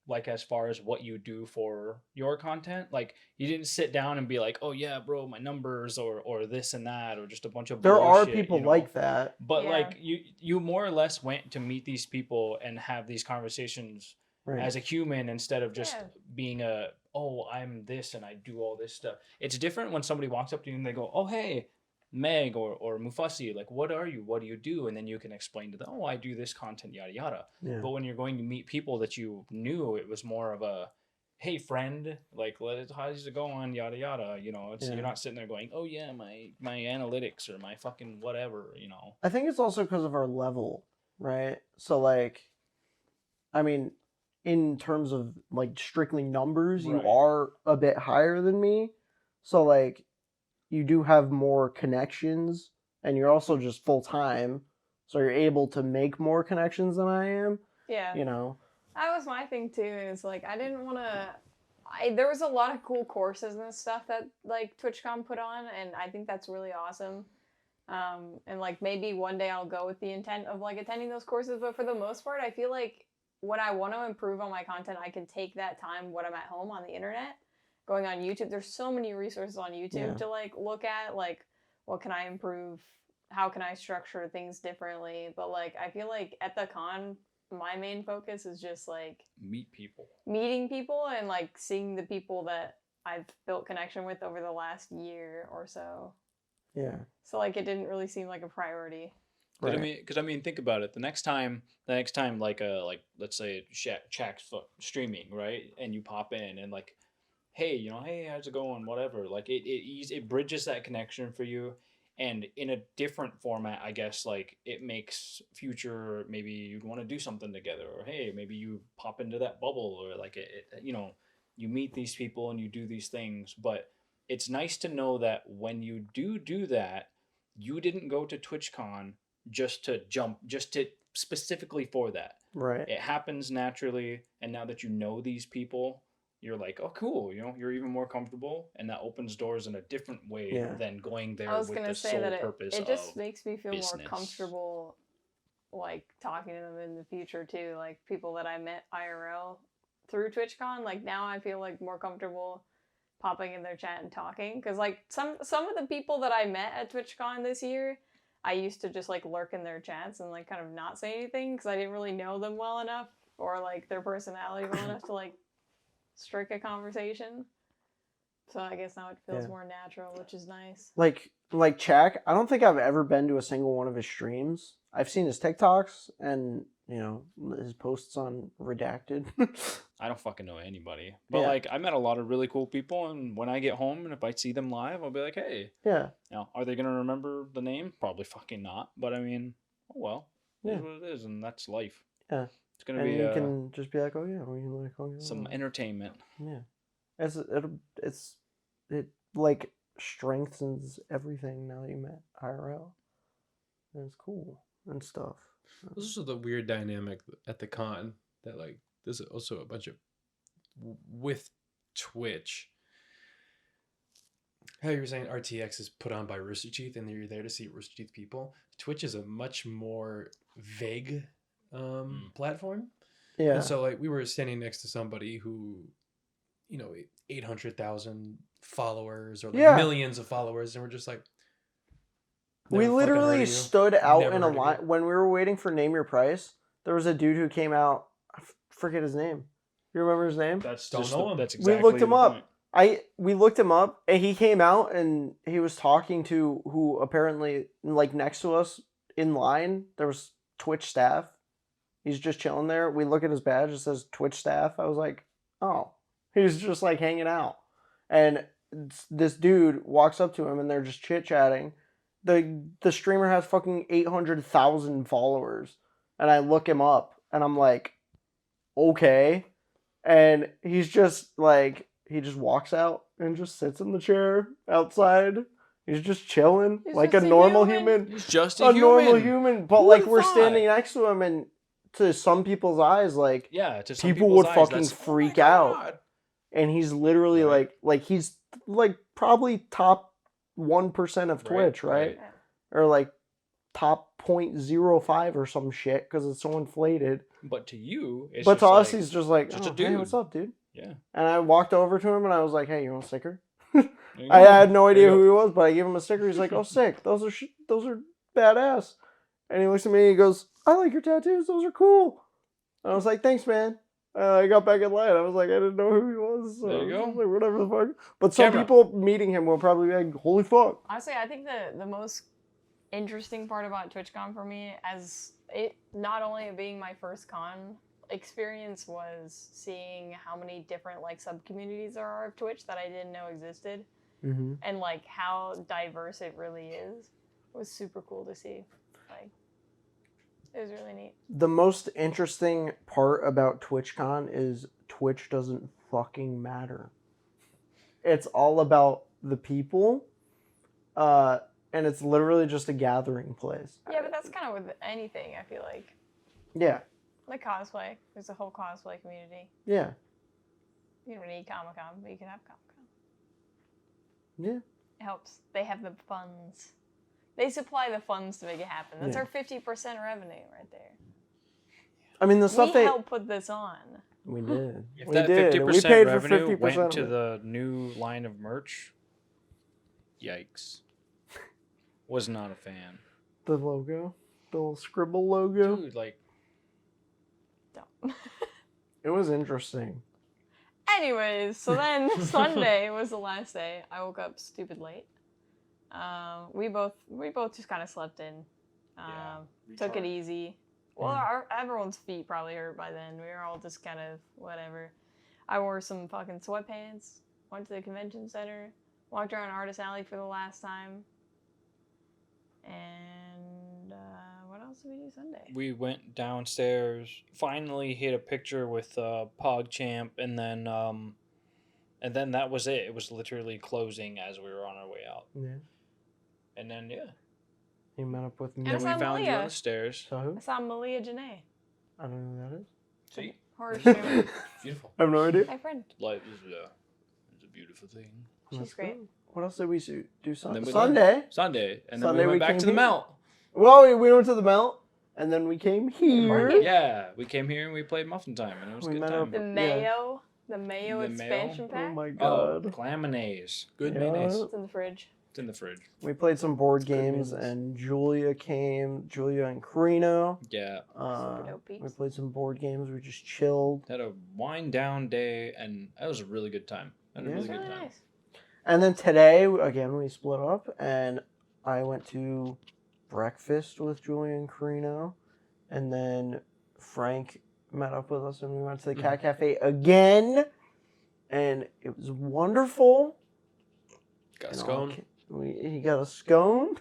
like as far as what you do for your content? Like you didn't sit down and be like, oh yeah, bro, my numbers or this and that, or just a bunch of There bullshit, are people like that, but like you more or less went to meet these people and have these conversations as a human instead of just being oh, I'm this and I do all this stuff. It's different when somebody walks up to you and they go, oh hey, Meg or Mufussy, like what are you? What do you do? And then you can explain to them, oh, I do this content, yada yada. Yeah. But when you're going to meet people that you knew, it was more of a, hey friend, like how's it going, yada yada. You know, it's you're not sitting there going, oh yeah, my analytics or my fucking whatever. You know. I think it's also because of our level, right? So like, I mean, in terms of like strictly numbers, you are a bit higher than me. So like you do have more connections and you're also just full time. So you're able to make more connections than I am. Yeah. You know? That was my thing too. Is like I didn't want to. There was a lot of cool courses and stuff that like TwitchCon put on, and I think that's really awesome. And like maybe one day I'll go with the intent of like attending those courses, but for the most part, I feel like when I want to improve on my content, I can take that time when I'm at home on the internet, going on YouTube. There's so many resources on YouTube to like look at, like what can I improve, how can I structure things differently. But like I feel like at the con, my main focus is just like meeting people and like seeing the people that I've built connection with over the last year or so. Yeah. So like it didn't really seem like a priority. Because I mean, think about it. The next time, like let's say Shaq's streaming, right? And you pop in and like hey, hey, how's it going? Whatever. Like it bridges that connection for you, and in a different format, I guess. Like it makes future, maybe you'd want to do something together, or hey, maybe you pop into that bubble, or like you meet these people and you do these things. But it's nice to know that when you do that, you didn't go to TwitchCon just to specifically for that. Right. It happens naturally, and now that you know these people, you're like, oh, cool. You're even more comfortable, and that opens doors in a different way Yeah. than going there I was with gonna the say sole that purpose it just of makes me feel business. more comfortable, like talking to them in the future too. Like people that I met IRL through TwitchCon, like now I feel like more comfortable popping in their chat and talking. Because like some of the people that I met at TwitchCon this year, I used to just like lurk in their chats and like kind of not say anything because I didn't really know them well enough or like their personality well enough to like strike a conversation. So I guess now it feels more natural, which is nice. Like Chak, I don't think I've ever been to a single one of his streams. I've seen his TikToks and his posts on Redacted. I don't fucking know anybody, but Yeah. like I met a lot of really cool people, and when I get home and if I see them live, I'll be like, hey, Yeah. now are they gonna remember the name? Probably fucking not. But I mean, oh well, it is what it is, and that's life. Yeah. It's gonna And be you can just be like, oh yeah, we can like, some entertainment. Yeah. It like strengthens everything now that you met IRL. And it's cool and stuff. This is the weird dynamic at the con that like there's also a bunch of with Twitch. How you were saying RTX is put on by Rooster Teeth and you're there to see Rooster Teeth people. Twitch is a much more vague platform. Yeah. And so like we were standing next to somebody who 800,000 followers or like millions of followers, and we're just like, we literally stood out in a line when we were waiting for Name Your Price. There was a dude who came out. I forget his name. You remember his name? That's Don't know him. That's exactly we looked him the up. point. We looked him up, and he came out, and he was talking to who apparently like next to us in line. There was Twitch staff. He's just chilling there. We look at his badge. It says Twitch staff. I was like, oh, he's just like hanging out, and this dude walks up to him, and they're just chit chatting. The streamer has fucking 800,000 followers, and I look him up, and I'm like, okay, and he's just like, he just walks out and just sits in the chair outside. He's just chilling like a normal human. He's just a normal human, but like we're standing next to him, and to some people's eyes, like to some people would fucking freak out. And he's literally like he's like probably top 1% of Twitch, right? Or like top 0.05 or some shit because it's so inflated. But to you, it's but to us, he's just like, just oh, a dude. Hey, what's up, dude? Yeah. And I walked over to him and I was like, hey, you want a sticker? I had no idea who he was, but I gave him a sticker. He's like, oh, sick. Those are badass. And he looks at me and he goes, I like your tattoos. Those are cool. And I was like, thanks, man. I got back in line. I was like, I didn't know who he was. So there you go. Like, whatever the fuck. But some people meeting him will probably be like, holy fuck. Honestly, I think the most interesting part about TwitchCon for me, as it not only being my first con experience, was seeing how many different like sub communities there are of Twitch that I didn't know existed, and like how diverse it really is. It was super cool to see. Like, it was really neat. The most interesting part about TwitchCon is Twitch doesn't fucking matter. It's all about the people, and it's literally just a gathering place. Yeah, but that's kind of with anything, I feel like. Yeah. Like cosplay. There's a whole cosplay community. Yeah. You don't need Comic-Con, but you can have Comic-Con. Yeah. It helps. They have the funds. They supply the funds to make it happen. That's our 50% revenue right there. I mean, the stuff we helped put this on. We did. If that 50% revenue went to the new line of merch, yikes. Was not a fan. The logo? The little scribble logo? Dude, like... Dumb. It was interesting. Anyways, so then Sunday was the last day. I woke up stupid late. We both just kind of slept in. Took it easy. Well, everyone's feet probably hurt by then. We were all just kind of whatever. I wore some fucking sweatpants, Went to the convention center. Walked around Artist Alley for the last time. And what else did we do Sunday? We went downstairs. Finally hit a picture with PogChamp, and then that was it. It was literally closing as we were on our way out. Yeah. And then You met up with me. And then I we saw found you on Malia. the stairs. So who? I saw Malia Janae. I don't know who that is. See, Horror streamer. Beautiful. I have no idea. My friend. life is a beautiful thing. She's That's great. good. What else did we do then Sunday? we Sunday. Sunday, and then Sunday we we went back came to the here? Melt. Well, we went to the Melt, and then we came here. Yeah, we came here and we played Muffin Time, and it was a We good met time. up- The Mayo. The Mayo The expansion Oh pack. my Oh, god. Glaminaise. Good Yeah. mayonnaise. It's in the fridge. It's in the fridge. We played some board good games, business. and Julia came. Julia and Carino. Yeah, Super dope We peeps. played some board games. We just chilled. had a wind down day, and that was a really good time. Had a Yeah. really It's good really time. nice. And then today, again, we split up, and I went to breakfast with Julia and Carino, and then Frank met up with us, and we went to the Cat Cafe again, and it was wonderful. Got a And scone. he got a scone.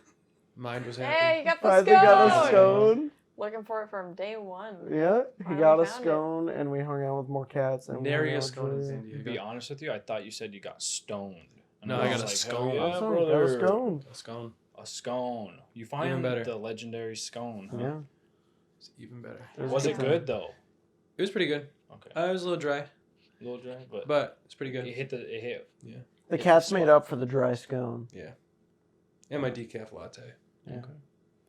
Mine was Hey, happy. you got the I think got a scone! scone. Looking for it from day one. Yeah, he Finally got a found it. scone, and we hung out with more cats. And we hung Nary a out with scone in Julia. San To be Diego. honest with you, I thought you said you got stoned. And No, was I got a like, scone. hell Yeah, Awesome, brother. got a scone. A scone. A scone. You find Even better. the legendary scone. Huh? Yeah. It's even better. It Was it good good though? It was pretty good. Okay. It was a little dry, A little dry, but but it's pretty good. it hit. The cats made up for the dry scone. And my decaf latte Yeah. Okay.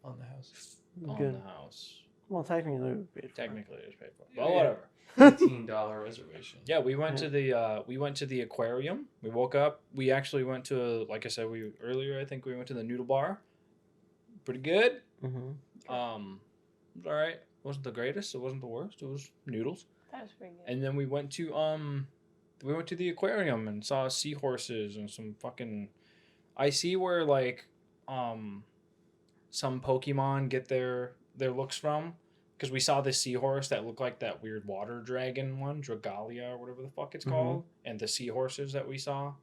on the house. On Good. the house. Well, technically, we paid for it. Technically, it was paid for. Yeah, But yeah. whatever. $18 reservation. Yeah, we went to the aquarium. We woke up. We actually went to, like I said, earlier. I think we went to the noodle bar. Pretty good. Mm-hmm. It was all right. Wasn't the greatest. It wasn't the worst. It was noodles. That was pretty good. And then we went to the aquarium and saw seahorses and some fucking. I see where like some Pokemon get their looks from, because we saw this seahorse that looked like that weird water dragon one, Dragalia or whatever the fuck it's Mhm. called, and the seahorses that we saw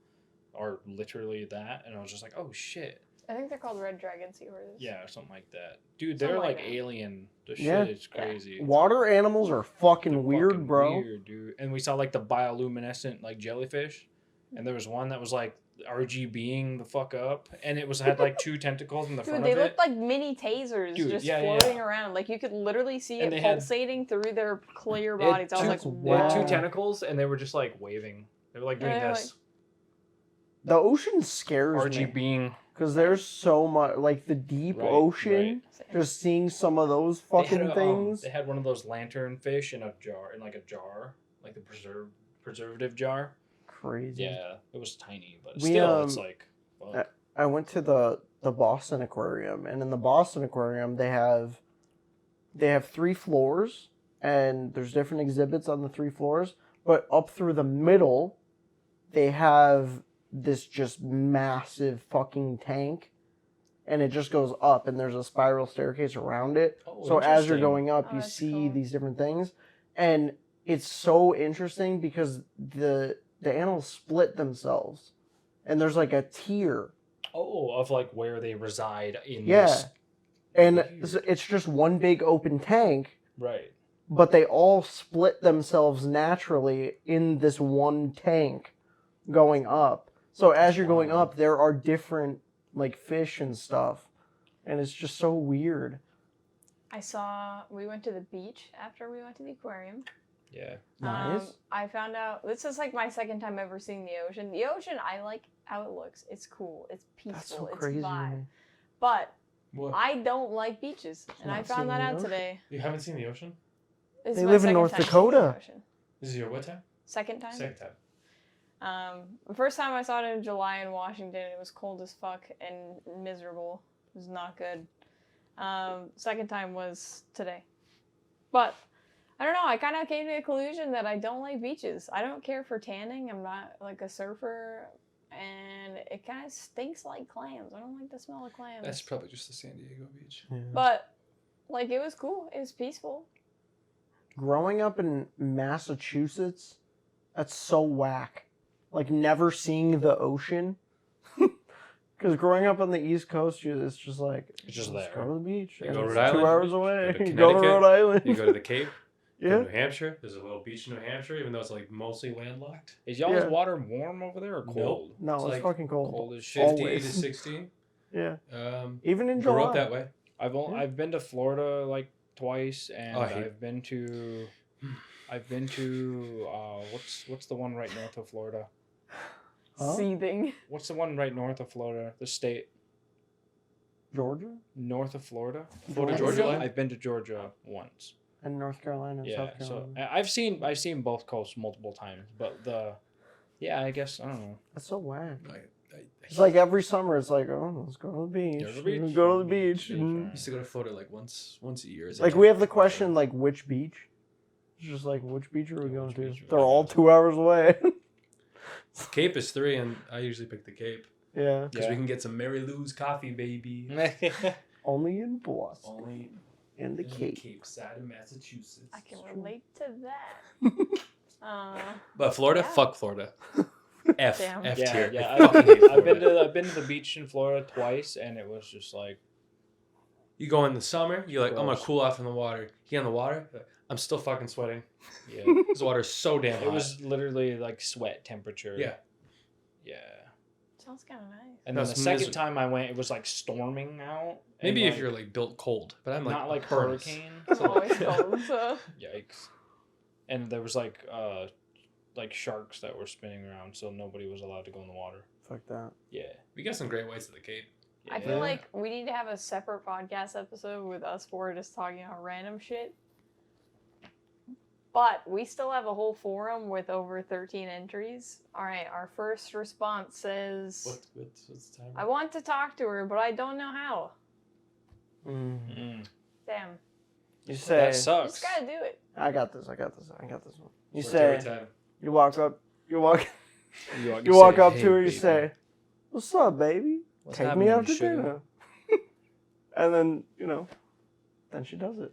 are literally that, and I was just like, oh shit, I think they're called red dragon seahorses. yeah, or something like that, dude. Something They're like like that. alien. The Yeah. shit is crazy. Water animals are fucking They're weird, fucking bro. Weird, dude. And we saw like the bioluminescent like jellyfish, and there was one that was like RGBing the fuck up, and it had like two tentacles in the Dude, front they of it. looked like mini tasers Dude, just yeah, yeah, floating yeah. around. Like you could literally see And it they had- pulsating through their clear They had bodies. I was two- like, That's They had Wow. two tentacles, and they were just like waving. They were like doing Yeah, this. The ocean scares me RGBing. because there's so much, like the deep Right, ocean. Just seeing some of those fucking things. They had one of those lantern fish in a jar, like the preservative jar. Crazy. Yeah, it was tiny, but We, still, it's like, fuck. I went to the Boston Aquarium, and in the Boston Aquarium they have 3 floors, and there's different exhibits on the 3 floors. But up through the middle, they have this just massive fucking tank, and it just goes up, and there's a spiral staircase around it. Oh, So as you're interesting. going up, Oh, you that's see cool. these different things, and it's so interesting because the animals split themselves, and there's like a tier. Oh, of like where they reside in Yeah. this. And Weird. it's just one big open tank, Right. but they all split themselves naturally in this one tank going up. So as you're going Wow. up, there are different like fish and stuff, and it's just so weird. we went to the beach after we went to the aquarium. Yeah. Nice. I found out, this is like my second time ever seeing the ocean. The ocean, I like how it looks. It's cool. It's peaceful. That's so it's crazy. to vibe. me. But What? I don't like beaches. And I Not found seeing that the out ocean? today. You haven't seen the ocean? This They is my live in second North time seeing Dakota. the ocean. This is your what time? Second time? Second time. The first time I saw it in July in Washington, it was cold as fuck and miserable. It was not good. Second time was today. But I don't know, I kind of came to the conclusion that I don't like beaches. I don't care for tanning. I'm not like a surfer. And it kind of stinks like clams. I don't like the smell of clams. That's probably just the San Diego beach. Yeah. But like it was cool. It was peaceful. Growing up in Massachusetts, that's so whack. like never seeing the ocean. Because growing up on the East Coast, it's just like It's just let's there. go to the beach. You and go to it's Rhode 2 Island, hours away. go to You go to Connecticut, Rhode Island. You go to the Cape. Go Yeah. to New Hampshire. There's a little beach in New Hampshire, even though it's like mostly landlocked. Is y'all's Yeah. water warm over there or Nope. cold? No, It's it's like fucking cold. Cold as shit. 50 Always. to 60. Yeah. Even in grew July. up that way. Yeah. I've been to Florida like twice, and Oh, I hate- I've been to what's the one right north of Florida? Huh? Seething. What's the one right north of Florida? The state Georgia north of Florida. Florida, Georgia line? I've been to Georgia once. and North Carolina and Yeah, South so Carolina. I've seen both coasts multiple times, but I guess I don't know. That's so whack. I It's like every summer, it's like, oh, let's go to the beach. Go to the beach. Let's go to the beach. Beach, And, right. used to go to Florida like once a year. as a like kid. we have the question, like which beach? It's just like which beach are we Yeah, going which to? beach are we They're going all to? 2 hours away. Cape is 3, and I usually pick the Cape yeah. because we can get some Mary Lou's coffee, baby. Only in Boston Only and the in Cape. Cape side of Massachusetts. I can relate to that. But Florida, Yeah. fuck Florida. F Damn. F Yeah, tier. yeah. I fucking hate I've been Florida. to the beach in Florida twice, and it was just like You go in the summer, you're like, I'm gonna Gross. cool off in the water. You get in the water, I'm still fucking sweating. yeah. This water is so damn hot. It was literally like sweat temperature. yeah. Yeah. Sounds kind of nice. And No, then the it's second miserable. time I went, it was like storming out. and, Maybe if like, you're like built cold, but I'm like not like furnace. hurricane. I'm always cold, so. Yikes. And there was like sharks that were spinning around, so nobody was allowed to go in the water. Fuck that. Yeah. We got some great whites at the Cape. I Yeah. feel like we need to have a separate podcast episode with us four just talking about random shit. But we still have a whole forum with over 13 entries. All right, our first response says, What's the time? I want to talk to her, but I don't know how. Mm. Damn. You say, That You sucks. just gotta do it. I got this. one. You Works say, every time. you walk up to Hey, her, you baby. say, "What's up, baby? What's Take me out happening, to sugar?" dinner." And then, then she does it.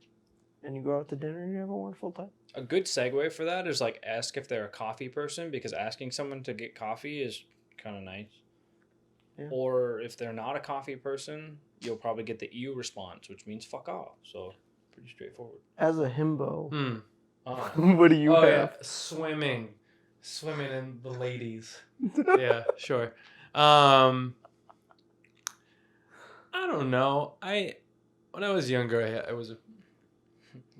And you go out to dinner and you have a wonderful time. A good segue for that is like ask if they're a coffee person, because asking someone to get coffee is kind of nice. Yeah. Or if they're not a coffee person, you'll probably get the EU response, which means fuck off. So pretty straightforward. As a himbo, what do you Oh have? yeah, swimming in the ladies. Yeah, sure. I don't know. When I was younger, I was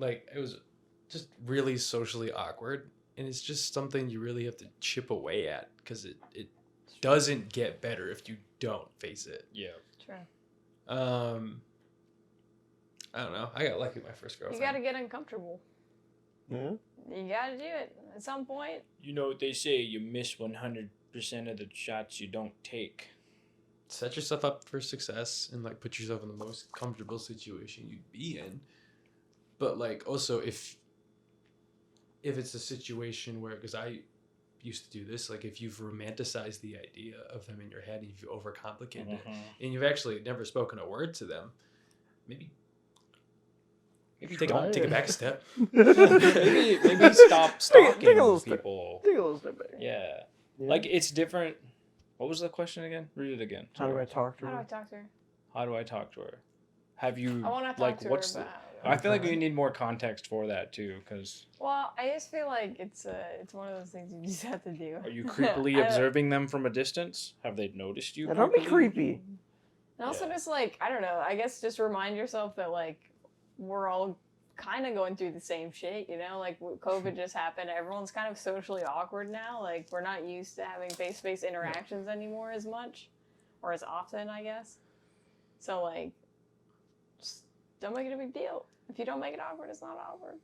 it was just really socially awkward, and it's just something you really have to chip away at because it doesn't get better if you don't face it. Yeah. True. I don't know. I got lucky with my first You girlfriend. gotta get uncomfortable. Yeah. You gotta do it at some point. You know what they say, you miss 100% of the shots you don't take. Set yourself up for success and like put yourself in the most comfortable situation you'd be in. But like also if it's a situation where, because I used to do this, like if you've romanticized the idea of them in your head and you've overcomplicated it and you've actually never spoken a word to them, maybe take Try it it. back a step. maybe stop stalking take a little step. people. Take a little step back. Yeah. Yeah. Like it's different. What was the question again? Read it again. How do I talk to How do I her? talk to her? How do I talk to her? Have you I want to talk like to her what's about. I feel like we need more context for that too, because Well, I just feel like it's one of those things you just have to do. are you creepily I don't- observing them from a distance? Have they noticed you? Yeah, don't be creepily? creepy. And also Yeah. just like, I don't know, I guess just remind yourself that like we're all kind of going through the same shit, like COVID just happened. Everyone's kind of socially awkward now. Like we're not used to having face-to-face interactions anymore as much or as often, I guess. So like, just don't make it a big deal. If you don't make it awkward, it's not awkward.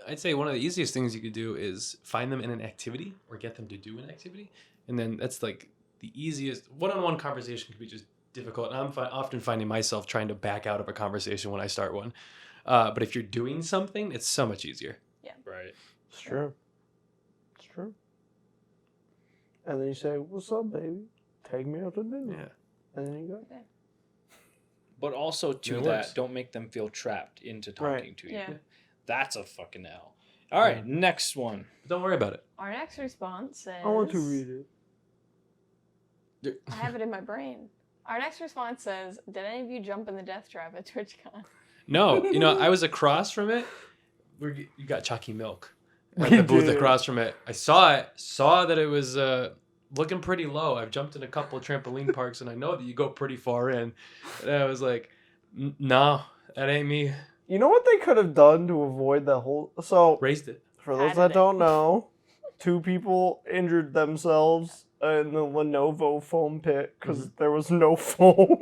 I'd say one of the easiest things you could do is find them in an activity or get them to do an activity. And then that's like the easiest. One-on-one conversation can be just difficult. And I'm often finding myself trying to back out of a conversation when I start one. But if you're doing something, it's so much easier. Right. It's true. It's true. And then you say, "What's up, baby? Take me out to dinner." Yeah. And then you go. But also to It that, works. don't make them feel trapped into talking Right. to you. Yeah. That's a fucking L. All right, next one. Don't worry about it. Our next response says. I want to read it. I have it in my brain. Our next response says, "Did any of you jump in the death trap at TwitchCon?" No, I was across from it. You got chalky milk at We the booth did. across from it. I saw that it was looking pretty low. I've jumped in a couple of trampoline parks, and I know that you go pretty far in. And I was like, no, that ain't me. You know what they could have done to avoid that whole... So, Raised it. for those Padded that it. don't know, 2 people injured themselves in the Lenovo foam pit because there was no foam.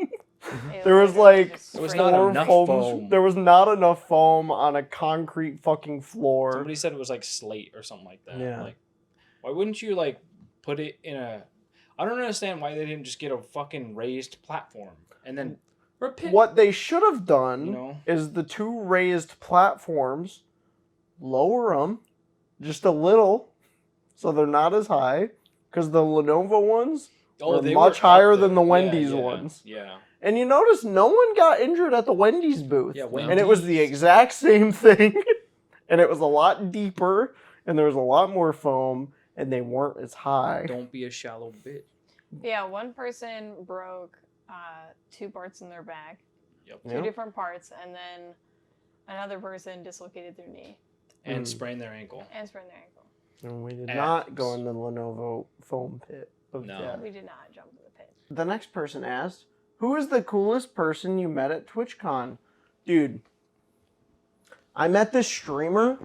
They There was literally like just There was sprayed not four enough foams. foam. There was not enough foam on a concrete fucking floor. Somebody said it was like slate or something like that. Yeah. Like, why wouldn't you like put it in a? I don't understand why they didn't just get a fucking raised platform and then Or a pit. What they should have done you know. is the 2 raised platforms, lower them just a little so they're not as high, because the Lenovo ones were they much up higher there. than the Yeah, Wendy's yeah, ones. Yeah. And you notice no one got injured at the Wendy's booth. Yeah, And it was the exact same thing. And it was a lot deeper, and there was a lot more foam, and they weren't as high. Don't be a shallow bitch. Yeah, one person broke 2 parts in their back, Yep. 2 Yep. different parts, and then another person dislocated their knee And sprain their ankle. and sprained their ankle. And we did Abs. not go in the Lenovo foam pit of No. death. We did not jump in the pit. The next person asked, "Who is the coolest person you met at TwitchCon?" Dude, I met this streamer.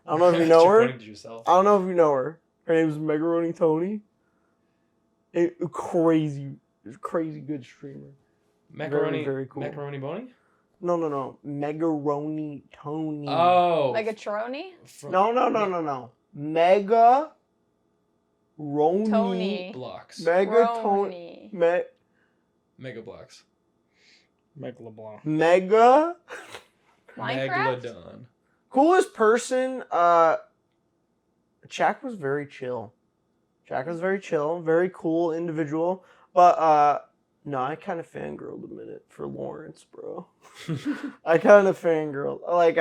I don't know if you know You're her. pointing to yourself. I don't know if you know her. Her name's Megaroni Tony. Crazy good streamer. Macaroni. very cool. Macaroni Boney? No. Megaroni Tony. Oh. Like a Trony? No. Mega Roni. Tony. Blocks. Mega Tony. Rony. Mega blocks. Mike LeBlanc. Mega. Minecraft? Megalodon. Coolest person, Jack was very chill. Very cool individual. But no, I kind of fangirled a minute for Lawrence, bro. I kind of fangirled. Like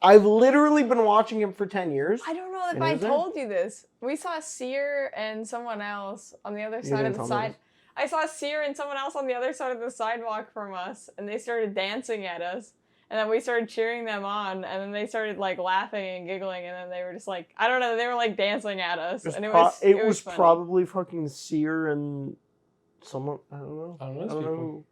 I've literally been watching him for 10 years. I don't know if And I who's that? told you this. We saw Seer and someone else on the other side didn't of the tell me side. this. I saw Seer and someone else on the other side of the sidewalk from us, and they started dancing at us. And then we started cheering them on, and then they started like laughing and giggling, and then they were just like, I don't know, they were like dancing at us, and it was funny. probably fucking Seer and someone, I don't know. I don't know I those don't people. know.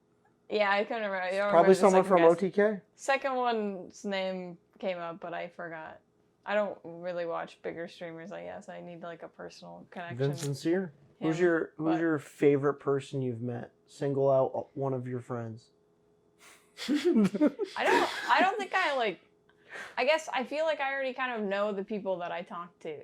Yeah, I couldn't remember. I don't Probably remember the someone second from guy's- OTK. Second one's name came up, but I forgot. I don't really watch bigger streamers, I guess. I need like a personal connection. Vincent Seer. Who's Yeah, your but- favorite person you've met? Single out one of your friends. I don't think I guess I feel like I already kind of know the people that I talk to,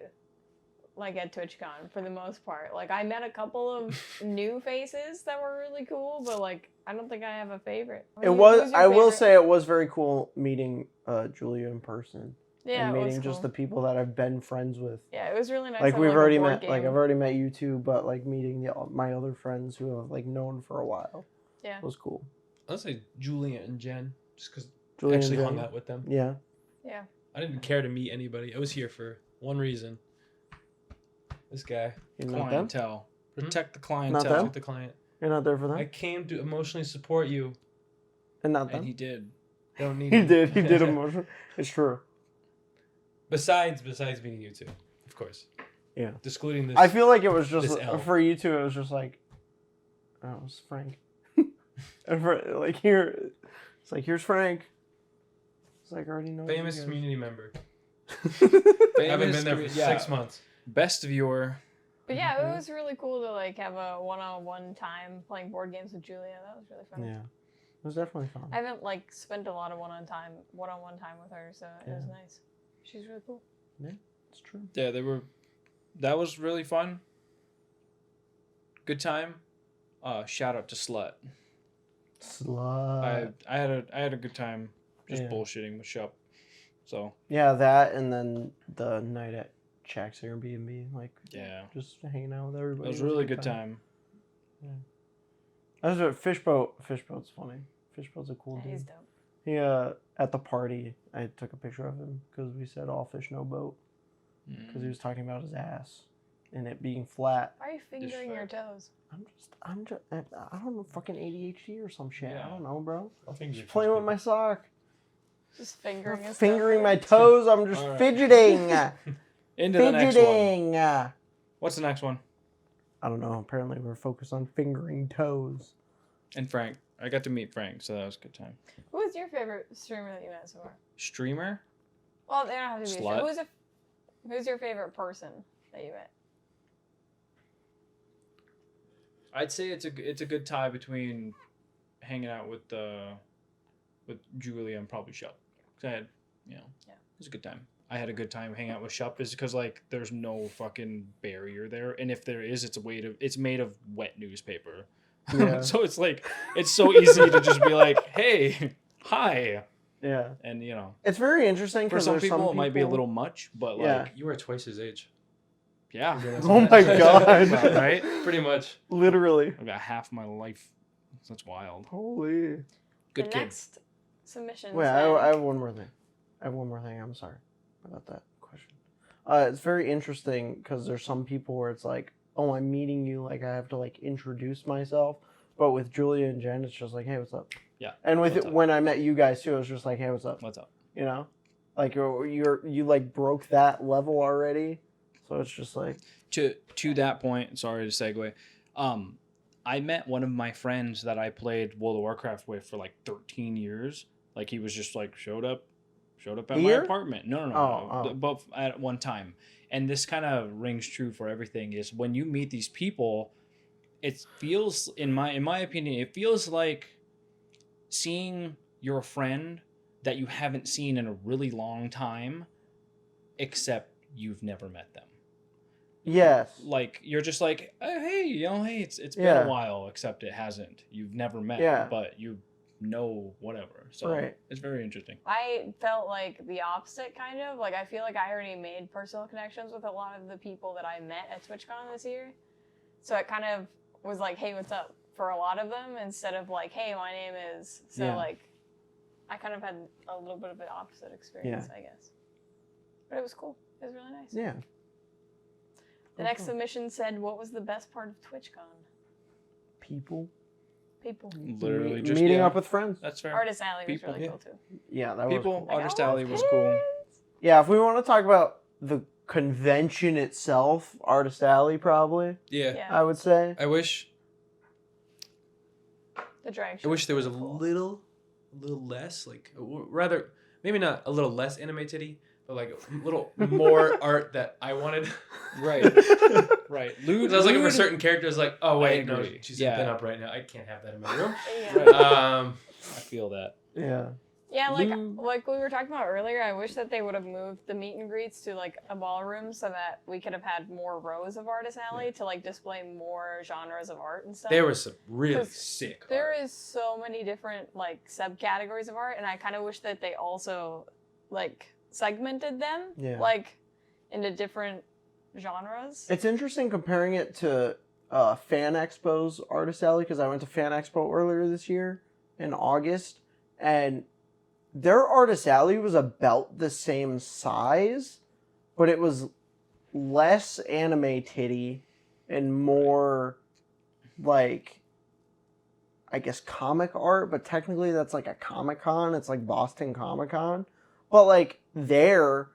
like at TwitchCon for the most part. Like I met a couple of new faces that were really cool, but like I don't think I have a favorite. It was. Who's your I will favorite? say it was very cool meeting Julia in person Yeah, and it meeting was just cool. the people that I've been friends with. Yeah, it was really nice. Like on, we've a already board met. Like game. I've already met you two, but like meeting my other friends who I've like known for a while. Yeah. was cool. I'll say Julia and Jen, just because I Julia actually and hung Jen. out with them. Yeah. Yeah. I didn't care to meet anybody. I was here for one reason. This guy. You met them? Clientele. Protect the clientele. Not them? Took the client. You're not there for them. I came to emotionally support you. And not And them. he did. Don't need He it. did. He did emotion. It's true. Besides meeting you two, of course. Yeah. Excluding this. I feel like it was just This L. for you two. It was just like, oh, it was Frank. And for like here, it's like here's Frank. It's like I already know. you famous guys. community member. Famous Haven't been there for yeah. 6 months. Best viewer. But yeah, it was really cool to like have a one-on-one time playing board games with Julia. That was really fun. Yeah, it was definitely fun. I haven't like spent a lot of one-on-one time with her, so it was Yeah. nice. She's really cool. It's true. Yeah, that was really fun. Good time. Shout out to Slut. Slut. I had a good time just Yeah. bullshitting with Shup. So Yeah, that and then the night at Jack's Airbnb, like yeah. just hanging out with everybody. It was a really good time. That's what Fishboat. Fishboat's funny. Fishboat's a cool Yeah, dude. he's dope. He at the party, I took a picture of him because we said all fish no boat because he was talking about his ass and it being flat. Why are you fingering your toes? I don't know, fucking ADHD or some shit. Yeah. I don't know, bro. I think Just playing with my sock. Just fingering I'm his fingering toes? my toes. I'm just Alright. fidgeting. Into the next one. Fidgeting. What's the next one? I don't know. Apparently, we're focused on fingering toes. And Frank. I got to meet Frank, so that was a good time. Who was your favorite streamer that you met so far? Streamer? Well, they don't have to be a Slut? streamer. Who's your favorite person that you met? I'd say it's a good tie between hanging out with Julia and probably Shup. 'Cause I had, it was a good time. I had a good time hanging out with Shup is because like there's no fucking barrier there, and if there is, it's made of wet newspaper. Yeah. So it's like it's so easy to just be like, hey, hi, Yeah. and It's very interesting for because some people it might be a little much, but Yeah. like You were twice his age. yeah, Oh my god. right? Pretty much. Literally. I've got half my life. That's wild. Holy. Good the kid. next submission. Wait, said- I have one more thing. I'm sorry about that question. It's very interesting because there's some people where it's like, oh, I'm meeting you, like I have to like introduce myself. But with Julia and Jen, it's just like, hey, what's up? Yeah. And with What's up? when I met you guys too, it was just like, hey, what's up? What's up? You know, like you like broke that level already, so it's just like To that point, sorry to segue. I met one of my friends that I played World of Warcraft with for like 13 years. Like he was just like showed up at my Here? apartment. No, Oh. both at one time. And this kind of rings true for everything. Is when you meet these people, it feels in my opinion, it feels like seeing your friend that you haven't seen in a really long time, except you've never met them. yes, Like you're just like, hey, it's been Yeah. a while, except it hasn't. You've never met, Yeah. but you know whatever. So Right. it's very interesting. I felt like the opposite, kind of. Like, I feel like I already made personal connections with a lot of the people that I met at TwitchCon this year. So it kind of was like, hey, what's up? For a lot of them, instead of like, hey, my name is. So, Yeah. like, I kind of had a little bit of an opposite experience, I guess. But it was cool. It was really nice. yeah. The next submission said, what was the best part of TwitchCon? People People. Literally just meeting yeah, up with friends. That's fair. Artist Alley was People, really yeah. cool, too. Yeah, that People, was cool. Like, Artist I love Alley was cool. Yeah, if we want to talk about the convention itself, Artist Alley probably, Yeah. Yeah. I would say. I wish The drag I show wish there was a cool. little less, like, rather, maybe not a little less anime titty, but like a little more art that I wanted. Right. Right. Because I was looking for certain characters, like, oh wait, no, agree. she's Yeah. in pinup right now. I can't have that in my room. Yeah. I feel that. Yeah. Yeah, like Lou- like we were talking about earlier, I wish that they would have moved the meet and greets to like a ballroom so that we could have had more rows of Artist Alley to like display more genres of art and stuff. There was some really 'Cause sick. There art. is so many different like subcategories of art, and I kind of wish that they also like segmented them Yeah. like into different genres. It's interesting comparing it to Fan Expo's Artist Alley because I went to Fan Expo earlier this year in August, and their Artist Alley was about the same size, but it was less anime titty and more like, I guess, comic art, but technically that's like a Comic-Con. It's like Boston Comic-Con. But like there,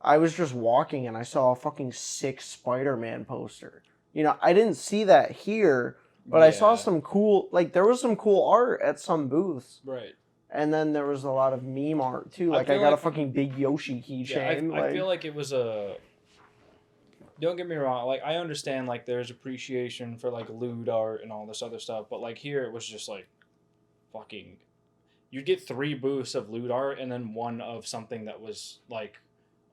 I was just walking and I saw a fucking sick Spider-Man poster. You know, I didn't see that here, but I saw Yeah. some cool, like there was some cool art at some booths. Right. And then there was a lot of meme art too. I Like I feel got a like- fucking big Yoshi Yeah, keychain. I feel like it was a. Don't get me wrong. Like I understand, like there's appreciation for like lewd art and all this other stuff, but like here it was just like, fucking, you'd get 3 booths of lewd art and then one of something that was like,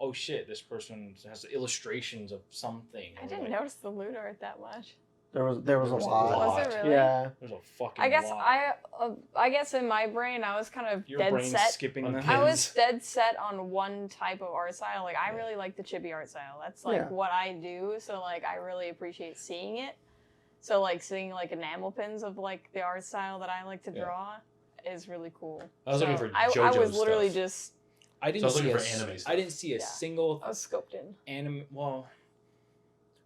oh shit, this person has illustrations of something. I didn't like, notice the loot art that much. there was there a was a lot. lot. Was it really? Yeah. There's a fucking. I guess lot. I guess in my brain I was kind of Your dead brain's set. skipping on the. I was pins. dead set on one type of art style. Like, I Yeah. really like the chibi art style. That's, like, Yeah. what I do. So, like, I really appreciate seeing it. So, like, seeing, like, enamel pins of, like, the art style that I like to Yeah. draw. is really cool. I was looking for I JoJo was literally stuff. just I didn't So I was see looking a, for anime stuff. I didn't see a Yeah. single I was scoped in. anime. Well,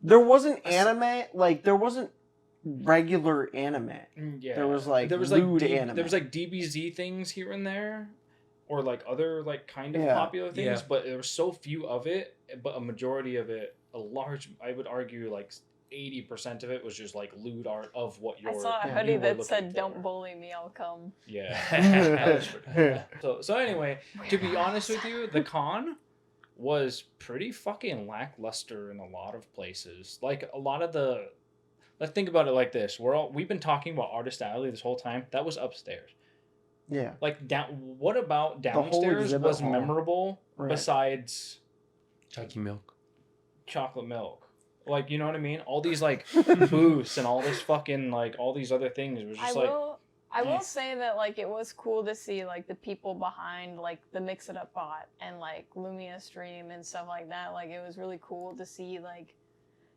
There wasn't anime, like, there wasn't regular anime. yeah, There was, like, lewd anime. There was like DBZ things here and there, or like other like kind of Yeah. popular things, Yeah. but there were so few of it. But a majority of it, I would argue, like 80% of it was just like lewd art of what you're. I saw a yeah, hoodie you were that looking said, for. "Don't bully me, I'll come." Yeah. So anyway, to be honest with you, the con was pretty fucking lackluster in a lot of places. Like a lot of the, let's think about it like this: we've been talking about Artist Alley this whole time. That was upstairs. Yeah. Like down. What about whole downstairs exhibit was hall. memorable Right. besides Chucky milk. chocolate milk? Like, you know what I mean? All these like booths and all this fucking like all these other things. It was just I will say that like it was cool to see like the people behind like the Mix It Up bot and like Lumia Stream and stuff like that. Like it was really cool to see like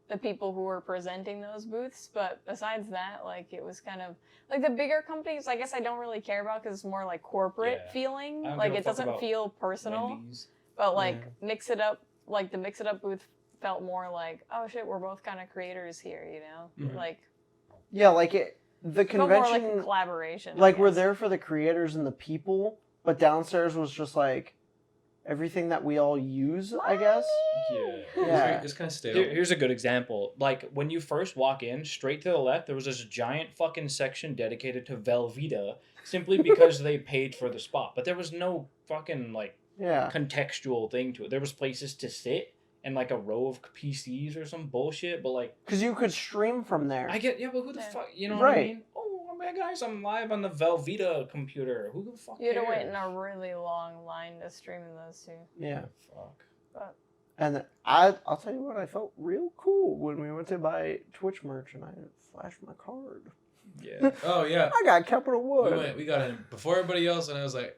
the people who were presenting those booths. But besides that, like it was kind of like the bigger companies. I guess I don't really care about because it's more like corporate Yeah. feeling. I don't Like give a it fuck doesn't about feel personal. Wendy's. But like Mix It Up, like the Mix It Up booth felt more like, oh shit, we're both kind of creators here, you know? Mhm. Like Yeah, like the it felt more like a convention, collaboration. I like we're guess. there for the creators and the people, but downstairs was just like everything that we all use, I guess. Yeah. Yeah. It's kind of stale. Here's a good example. Like when you first walk in, straight to the left, there was this giant fucking section dedicated to Velveeta, simply because they paid for the spot. But there was no fucking like Yeah. contextual thing to it. There was places to sit and like a row of PCs or some bullshit. But like, Because you could stream from there. I get but who the Yeah. fuck? You know what I Right. mean? Oh man, guys, I'm live on the Velveeta computer. Who the fuck? You had to cares? wait in a really long line to stream those two. Yeah. Fuck. But And I'll tell you what, I felt real cool when we went to buy Twitch merch and I flashed my card. Yeah. Oh yeah. I got Capital Wood. We got in before everybody else, and I was like,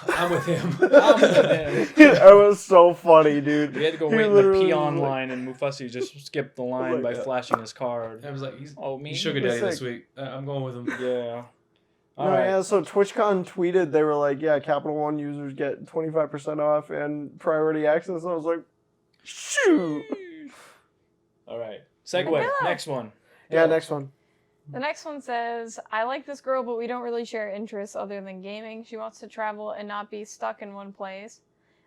I'm with him. I'm with him. It was so funny, dude. We had to go He wait in the literally peon was like- line, and Mufussy just skipped the line like by that. flashing his card. I was like, he's Me? sugar He was daddy this sick. week. I'm going with him. Yeah. No, All right. yeah, so TwitchCon tweeted, they were like, yeah, Capital One users get 25% off and priority access. I was like, shoot. All right. Segue. Yeah. Next one. Yeah, next one. the next one says, I like this girl, but we don't really share interests other than gaming. She wants to travel and not be stuck in one place.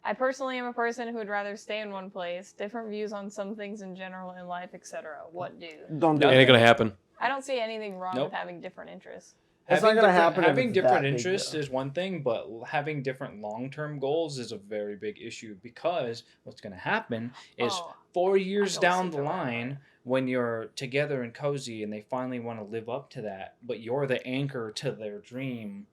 I personally am a person who would rather stay in one place. Different views on some things in general in life, etc. What do? Don't do Ain't it. gonna happen. I don't see anything wrong Nope. with having different interests. It's not gonna happen if Having it's different that big, interests though. is one thing, but having different long-term goals is a very big issue because what's going to happen is Oh, 4 years don't down see the the right line, when you're together and cozy and they finally want to live up to that, but you're the anchor to their dream,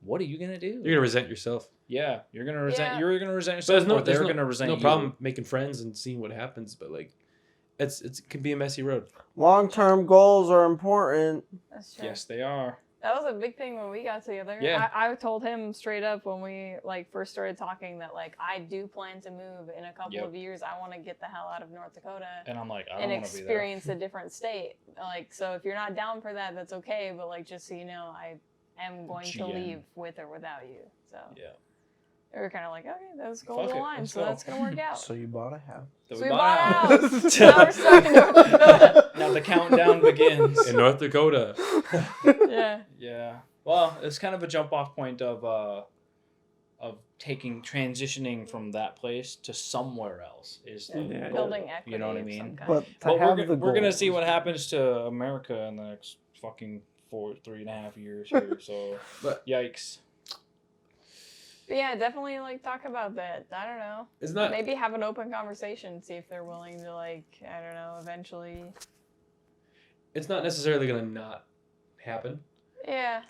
what are you going to do? You're gonna resent yourself. Yeah, you're going to resent. Yeah. You're going to resent But yourself, or they're going to resent no you. problem making friends and seeing what happens, but like, it can be a messy road. Long-term goals are important. that's true. Yes, they are. That was a big thing when we got together. Yeah. I told him straight up when we like first started talking that like I do plan to move in a couple Yep. of years. I want to get the hell out of North Dakota And I'm like, I and don't want to be there. experience a different state. Like, so if you're not down for that, that's okay. But like, just so you know, I am going to GN. leave with or without you. So Yeah. we were kind of like, okay, those goals Fuck it, align, let's so go. that's gonna work out. So you bought a house. So So we bought a house. now Now we're stuck in North Dakota. Now the countdown begins. In North Dakota. Yeah. Yeah. Well, it's kind of a jump off point of transitioning from that place to somewhere else is the Yeah. goal. Building equity. You know what I of mean? some kind. But to But have we're, the we're gonna see goals- what happens to America in the next fucking 3.5 years here. So, But- yikes. But yeah, definitely like talk about that. I don't know. It's not. Maybe have an open conversation, see if they're willing to like, I don't know, eventually. It's not necessarily gonna not happen. Yeah.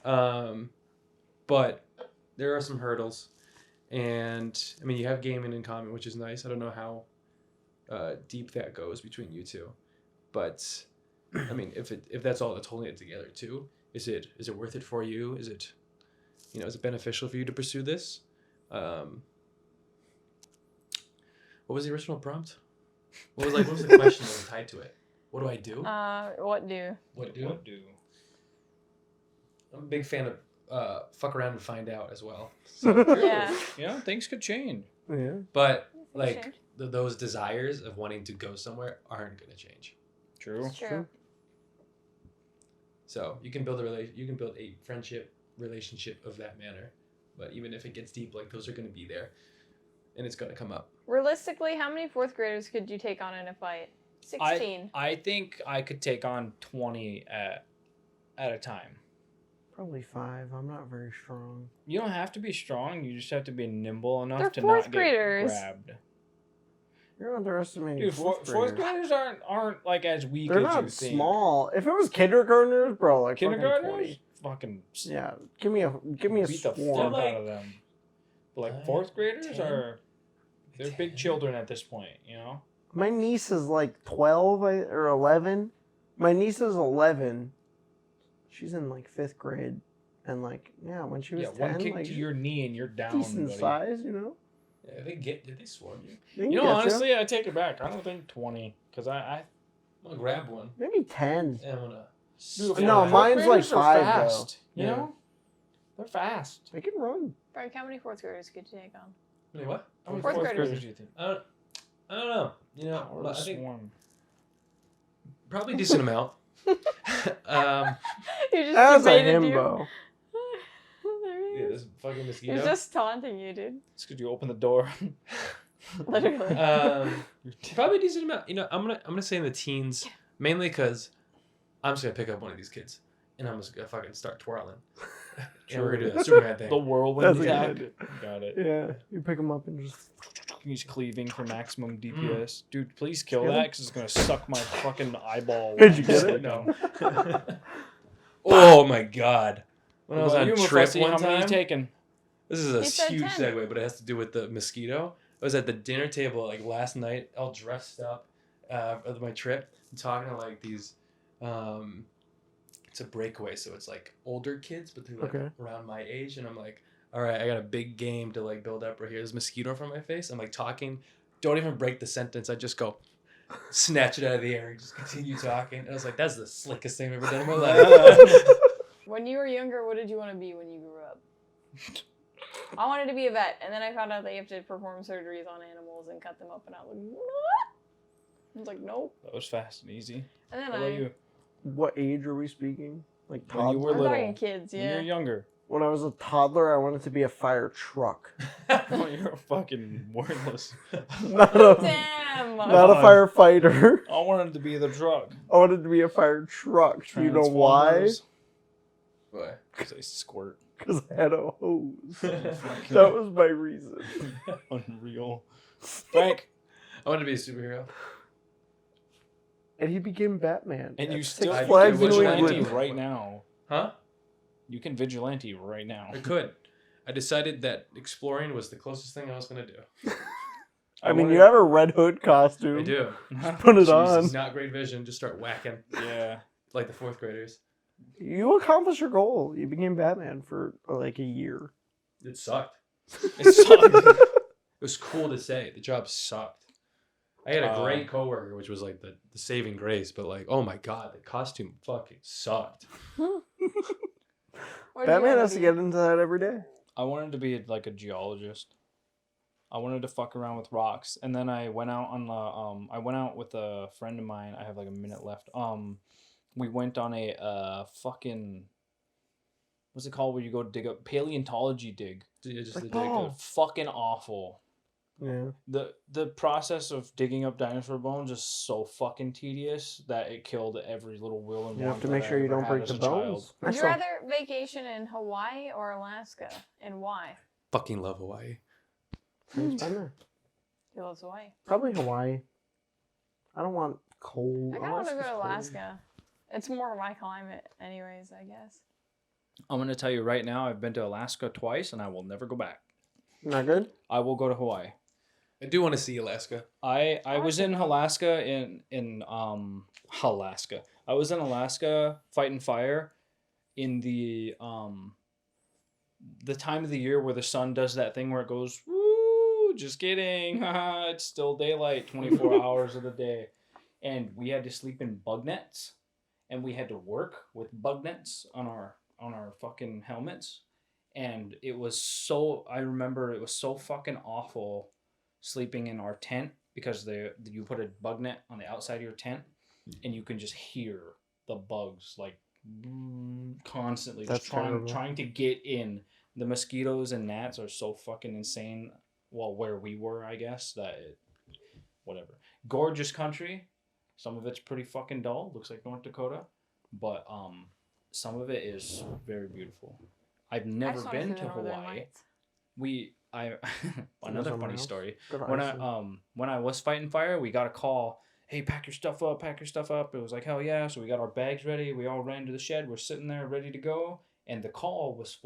But there are some hurdles, and I mean you have gaming in common, which is nice. I don't know how deep that goes between you two, but I mean if that's all that's holding it together too, is it worth it for you? Is it is it beneficial for you to pursue this? What was the original prompt? What was the question that was tied to it? What do I do? What do? What do? What do? I'm a big fan of fuck around and find out as well. So, Yeah. Yeah, things could change. Yeah. but Change. like those desires of wanting to go somewhere aren't gonna change. True. It's true. So you can build you can build a friendship relationship of that manner, but even if it gets deep, like those are gonna be there, and it's gonna come up. Realistically, how many 4th graders could you take on in a fight? 16. I think I could take on 20 at a time. Probably 5. I'm not very strong. You don't have to be strong. You just have to be nimble enough They're to 4th not graders. get grabbed. You're underestimating Dude, fourth fourth graders. graders aren't like as weak They're as not you think. small. If it was kindergartners, bro, like fucking Kindergartners, 20. fucking Yeah, give me a beat the swarm. fuck out of them. But like 4th graders 10? they're big children at this point, you know. My niece is like 12 or 11. My niece is 11. She's in like 5th grade, and like when she was Yeah, 10, one kick like to your knee and you're down, decent buddy. size, you know. Yeah, did they swarm you? They can You know, get honestly, I take it back. I don't think 20, because I I'm gonna grab one maybe 10. and I'm gonna. Dude, No, fourth mine's like graders are 5 fast, though. You Yeah. know, they're fast. They can run. Frank, how many 4th graders could you take on? Wait, what? How many 4th fourth graders do you think? I don't know. You know, Or but I think swarm. probably a decent amount. You just As a debated you. himbo. Yeah, this fucking mosquito. He's just taunting you, dude. It's because you open the door. Literally. Probably a decent amount. You know, I'm gonna say in the teens, mainly because I'm just gonna pick up one of these kids and I'm just gonna fucking start twirling. And we're gonna do that Superman thing. The whirlwind That's a attack. good Got it. Yeah, you pick them up and just. He's cleaving for maximum DPS. Dude, please kill Get him? that because it's gonna suck my fucking eyeball. Did you get it? No. Oh my god! When I was What on about you, trip Mufussy? one How many you time, taking? this is a He said huge 10. segue, but it has to do with the mosquito. I was at the dinner table like last night, all dressed up of my trip, and talking to like these. It's a breakaway, so it's like older kids, but they're like Okay. around my age, and I'm like, all right, I got a big game to like build up right here. There's a mosquito from my face. I'm like talking, don't even break the sentence. I just go, snatch it out of the air, and just continue talking. And I was like, that's the slickest thing I've ever done in my life. When you were younger, what did you want to be when you grew up? I wanted to be a vet, and then I found out that you have to perform surgeries on animals and cut them up, and I was like, what? I was like, nope. That was fast and easy. And then How about you? What age are we speaking? Like When you were toddler? I'm little. talking kids, When yeah. you're younger. When I was a toddler, I wanted to be a fire truck. Oh, you're fucking worthless. not a Damn. not a firefighter. I wanted to be the drug. I wanted to be a fire truck. Do you know why? Transformers. Why? Because I squirt. Because I had a hose. That was my reason. Unreal. Frank, I wanted to be a superhero. And he became Batman. and you at still Six I Flags can New vigilante vigilante England. right now. Huh? You can vigilante right now. I could. I decided that exploring was the closest thing I was gonna do. I mean, you have a Red Hood costume. I do. Put it Jesus, on. not great vision. Just start whacking Yeah. like the 4th graders. You accomplished your goal. You became Batman for like a year. It sucked. It sucked. It was cool to say. The job sucked. I had a great coworker, which was like the saving grace, but like, oh my god, the costume fucking sucked. What did you Batman wanna has to be? get into that every day. I wanted to be like a geologist. I wanted to fuck around with rocks, and then I went out on the I went out with a friend of mine. I have like a minute left. We went on a fucking what's it called where you go dig up paleontology dig. Just Like, the dig oh. of- Fucking awful. Yeah. The process of digging up dinosaur bones is so fucking tedious that it killed every little will and You have want to that make I sure you ever don't had break as the a child. bones. Would you saw- rather vacation in Hawaii or Alaska? And why? fucking love Hawaii. It's been there. He loves Hawaii. Probably Hawaii. I don't want cold. I kind of want to go Alaska's to cold. Alaska. It's more my climate, anyways, I guess. I'm gonna tell you right now. I've been to Alaska twice, and I will never go back. Not good? I will go to Hawaii. I do want to see Alaska. I was in Alaska in Alaska. I was in Alaska fighting fire in the time of the year where the sun does that thing where it goes, woo, just kidding. Haha, it's still daylight 24 hours of the day. And we had to sleep in bug nets, and we had to work with bug nets on our our fucking helmets, and I remember it was so fucking awful sleeping in our tent because you put a bug net on the outside of your tent, and you can just hear the bugs like constantly That's just terrible. trying to get in. The mosquitoes and gnats are so fucking insane. Well, where we were, I guess whatever. Gorgeous country. Some of it's pretty fucking dull. Looks like North Dakota, but some of it is very beautiful. I've never been to Hawaii. Another funny story. When I was fighting fire, we got a call. Hey, pack your stuff up. It was like, hell yeah. So we got our bags ready. We all ran to the shed. We're sitting there ready to go. And the call was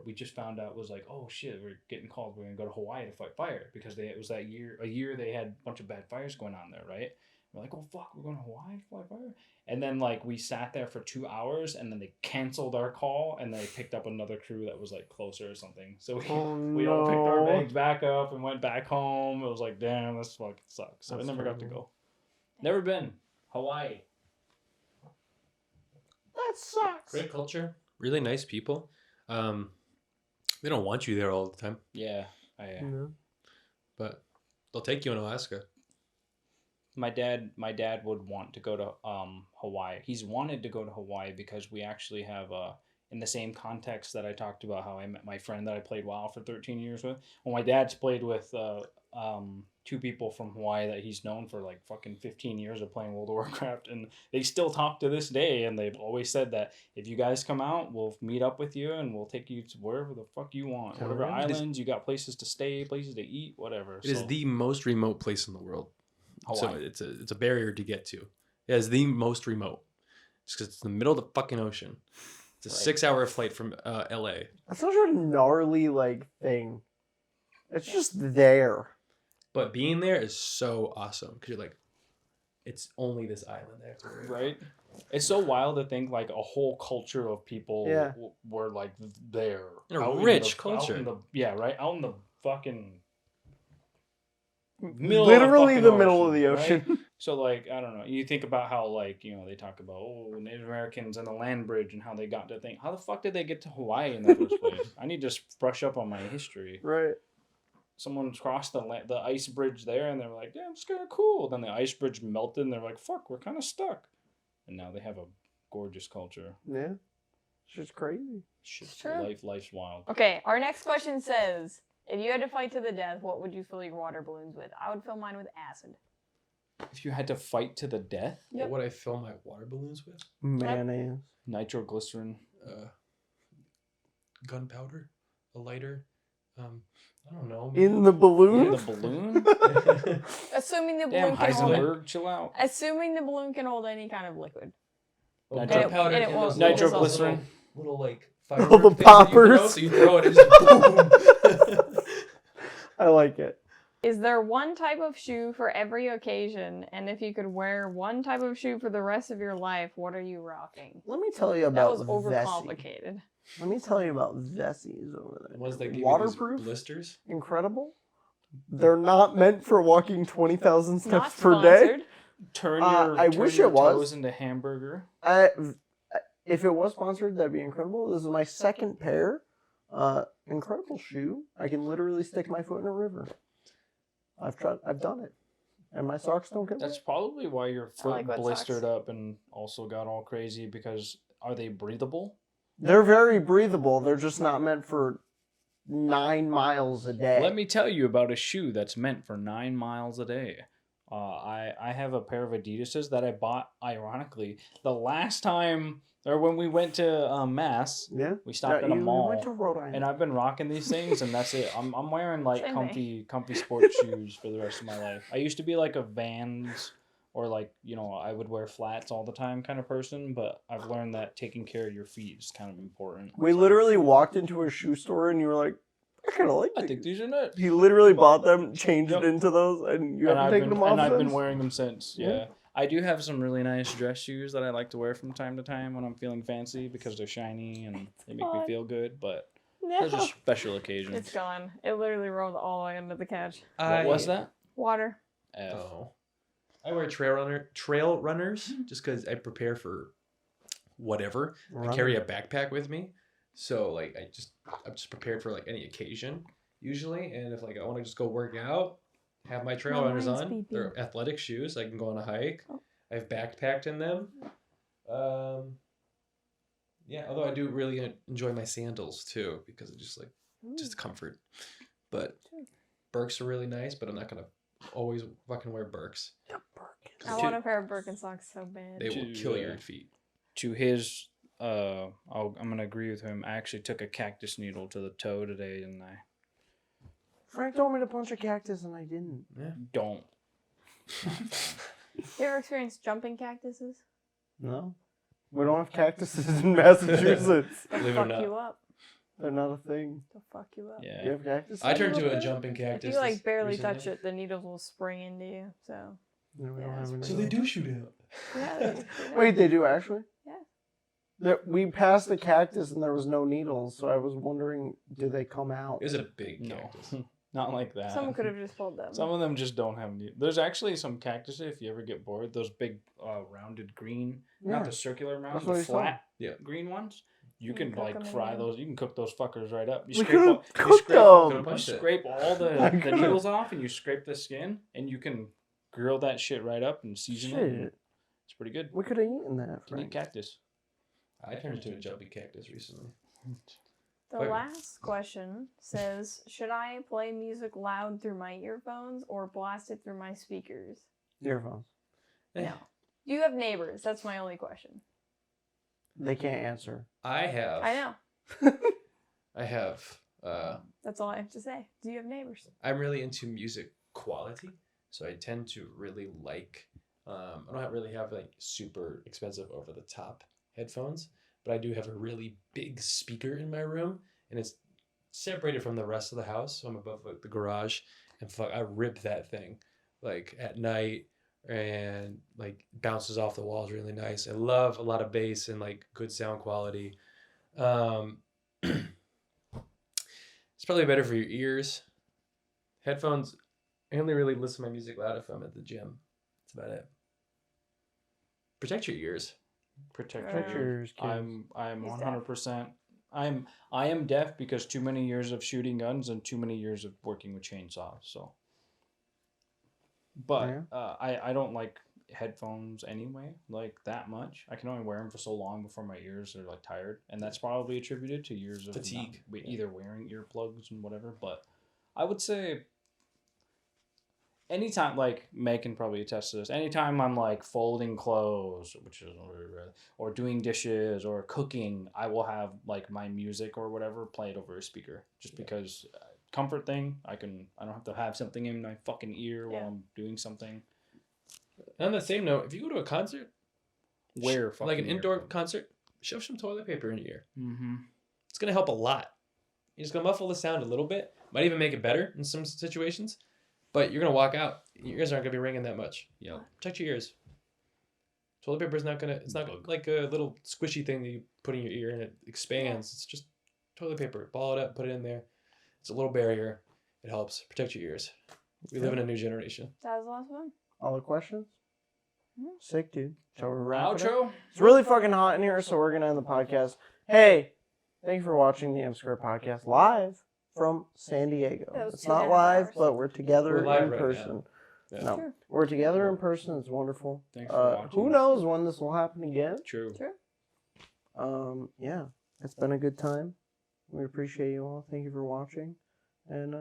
we just found out was like, oh shit, we're getting called. We're going to go to Hawaii to fight fire because it was a year they had a bunch of bad fires going on there, right? We're like, oh fuck, we're going to Hawaii to fight fire? And then like we sat there for 2 hours and then they canceled our call and they picked up another crew that was like closer or something. So we all picked our bags back up and went back home. It was like, damn, this fucking sucks. So I never got to go. Never been. Hawaii. That sucks. Great culture. Really nice people. They don't want you there all the time. Yeah. But they'll take you in Alaska. My dad would want to go to Hawaii. He's wanted to go to Hawaii because we actually have in the same context that I talked about how I met my friend that I played WoW for 13 years with. Well, my dad's played with 2 people from Hawaii that he's known for like fucking 15 years of playing World of Warcraft, and they still talk to this day, and they've always said that if you guys come out, we'll meet up with you and we'll take you to wherever the fuck you want. Whatever islands, you got places to stay, places to eat, whatever. It is the most remote place in the world. Hawaii. So it's a barrier to get to. It is the most remote. Just because it's in the middle of the fucking ocean. It's a 6-hour flight from LA. That's such a gnarly like thing. It's just there. But being there is so awesome because you're like, it's only this island there. Right? It's so wild to think like a whole culture of people were like there. A rich culture. Out in the fucking Literally the middle of the ocean. Right? So like, I don't know. You think about how like, they talk about Native Americans and the land bridge and how they got to think, how the fuck did they get to Hawaii in the first place? I need to just brush up on my history. Right. Someone crossed the ice bridge there and they were like, damn, it's kind of cool. Then the ice bridge melted and they're like, fuck, we're kind of stuck. And now they have a gorgeous culture. Yeah. It's just crazy. Life's wild. Okay, our next question says, if you had to fight to the death, what would you fill your water balloons with? I would fill mine with acid. If you had to fight to the death? Yep. What would I fill my water balloons with? Mayonnaise. Nitroglycerin. Gunpowder. A lighter. I don't know. In the balloon? In the balloon? Assuming the balloon Damn, can hold Heisenberg, chill out. Assuming the balloon can hold any kind of liquid. Gunpowder. And it won't Nitroglycerin. Little like All the firework poppers. things you throw, so you throw it and just boom. I like it. Is there one type of shoe for every occasion? And if you could wear one type of shoe for the rest of your life, what are you rocking? Let me tell you That about was Vessi. overcomplicated. Let me tell you about Vessies over there. Was they give waterproof? you blisters? Incredible. They're not meant for walking 20,000 steps Not per day. sponsored. Turn I turn wish your it was. toes into hamburger. If it was sponsored, that'd be incredible. This is my second pair. Incredible shoe. I can literally stick my foot in a river. I've done it. And my socks don't get That's wet. probably why your foot like wet blistered socks. up and also got all crazy because are they breathable? They're very breathable. They're just not meant for 9 miles a day. Let me tell you about a shoe that's meant for 9 miles a day. I have a pair of Adidas's that I bought, ironically, the last time, or when we went to Mass, Yeah. we stopped at a mall, We went to Rhode Island. and I've been rocking these things, and that's it. I'm wearing like Same comfy sports shoes for the rest of my life. I used to be like a Vans or like, I would wear flats all the time kind of person, but I've learned that taking care of your feet is kind of important. We literally walked into a shoe store and you were like, I kind of like I these. think these are nuts. He literally bought them, changed Yep. it into those, and you And haven't taken them off and I've been since? wearing them since. Yeah. Yeah. I do have some really nice dress shoes that I like to wear from time to time when I'm feeling fancy because they're shiny and they make me gone. feel good, but No. those are special occasions. It's gone. It literally rolled all the way under the couch. What was that? Water. F. Oh. I wear trail runners just because I prepare for whatever. I carry a backpack with me, so like I'm just prepared for like any occasion usually. And if like I want to just go work out, have my trail runners on. They're athletic shoes. I can go on a hike. Oh. I have backpacked in them. Yeah, although I do really enjoy my sandals too because it's just like just comfort. But Birks are really nice, but I'm not gonna always fucking wear Birks. I want a pair of Birkenstocks so bad. They will kill your feet. To his, I'm gonna agree with him. I actually took a cactus needle to the toe today, and I Frank told me to punch a cactus and I didn't. Yeah. don't. You ever experienced jumping cactuses? No. We don't have cactuses in Massachusetts. They'll Believe it or fuck not. you up. They're not a thing. They'll fuck you up. Yeah. You have cactuses? I turned to a jumping If cactus. you like barely recently. touch it, the needles will spring into you. So No, we Yeah, don't have any. So they do shoot out. yeah. they- Wait, they do actually? Yeah. We passed the cactus and there was no needles, so I was wondering, do they come out? It was a big No, cactus. not like that. Someone could have just pulled them. Some of them just don't have any. There's actually some cactuses, if you ever get bored, those big rounded green, Yeah. not the circular round, That's what the I saw. flat Yeah. green ones. You You can cook like them in fry there. those. You can cook those fuckers right up. You We scrape could've all, cooked Could've them. you punched it. scrape all I the could've. needles off, and you scrape the skin, and you can grill that shit right up and season it. and Shit. It's pretty good. We could have eaten that, Can eat Frank. cactus. I turned into a jumping cactus recently. The Okay. last question says, should I play music loud through my earphones or blast it through my speakers? Earphones. No. Do you have neighbors? That's my only question. They can't answer. I have. I know. I have. That's all I have to say. Do you have neighbors? I'm really into music quality, so I tend to really like. I don't really have like super expensive over the top headphones, but I do have a really big speaker in my room, and it's separated from the rest of the house. So I'm above like the garage, and fuck, I rip that thing like at night, and like bounces off the walls really nice. I love a lot of bass and like good sound quality. It's probably better for your ears. Headphones, I only really listen to my music loud if I'm at the gym. That's about it. Protect your ears. Protect Protect your your ears, kids. I'm He's 100%. I am deaf because too many years of shooting guns and too many years of working with chainsaws. So, but Yeah. I don't like headphones anyway, like that much. I can only wear them for so long before my ears are like tired, and that's probably attributed to years of Fatigue. either wearing earplugs and whatever. But I would say anytime, like Meg can probably attest to this, anytime I'm like folding clothes, which is or doing dishes or cooking, I will have like my music or whatever played over a speaker, just because comfort thing. I don't have to have something in my fucking ear while I'm doing something. On the same note, if you go to a concert, Wear like fucking an indoor earplugs. concert, shove some toilet paper in your ear. Mm-hmm. It's gonna help a lot. You're just gonna muffle the sound a little bit. Might even make it better in some situations. But you're gonna walk out. Your ears aren't gonna be ringing that much. You know, protect your ears. Toilet paper is not gonna. It's not like a little squishy thing that you put in your ear and it expands. It's just toilet paper. Ball it up, put it in there. It's a little barrier. It helps protect your ears. We live in a new generation. That was the last one. All the questions? Mhm. Sick, dude. Shall we wrap it up? Outro. It's really fucking hot in here, so we're gonna end the podcast. Hey, thank you for watching the M Square podcast live from San Diego. That was It's 2.5 not live, hours. but we're together We're live in right person. now. No, Sure. we're together in person. It's wonderful. Thanks for watching. Who knows when this will happen again? True. Sure. Yeah, it's been a good time. We appreciate you all. Thank you for watching, and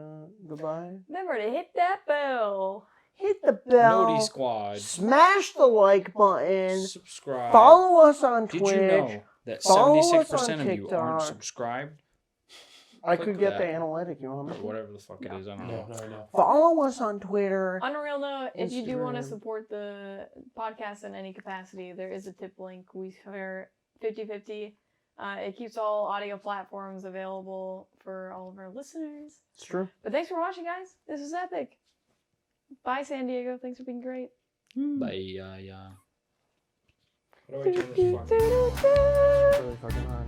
goodbye. Remember to hit that bell. Hit the bell. Noti Squad. Smash the like button. Subscribe. Follow us on Did Twitch. you know that Follow us 76% on of you aren't TikTok. subscribed? I Click could get that. the analytic. You want Or me? whatever the fuck it is. I don't know. No. Follow us on Twitter. On a real note, if you do want to Instagram. support the podcast in any capacity, there is a tip link. We share 50-50. It keeps all audio platforms available for all of our listeners. It's true. But thanks for watching, guys. This was epic. Bye, San Diego. Thanks for being great. Bye. Yeah. How do I turn this fucking- It's really fucking hot.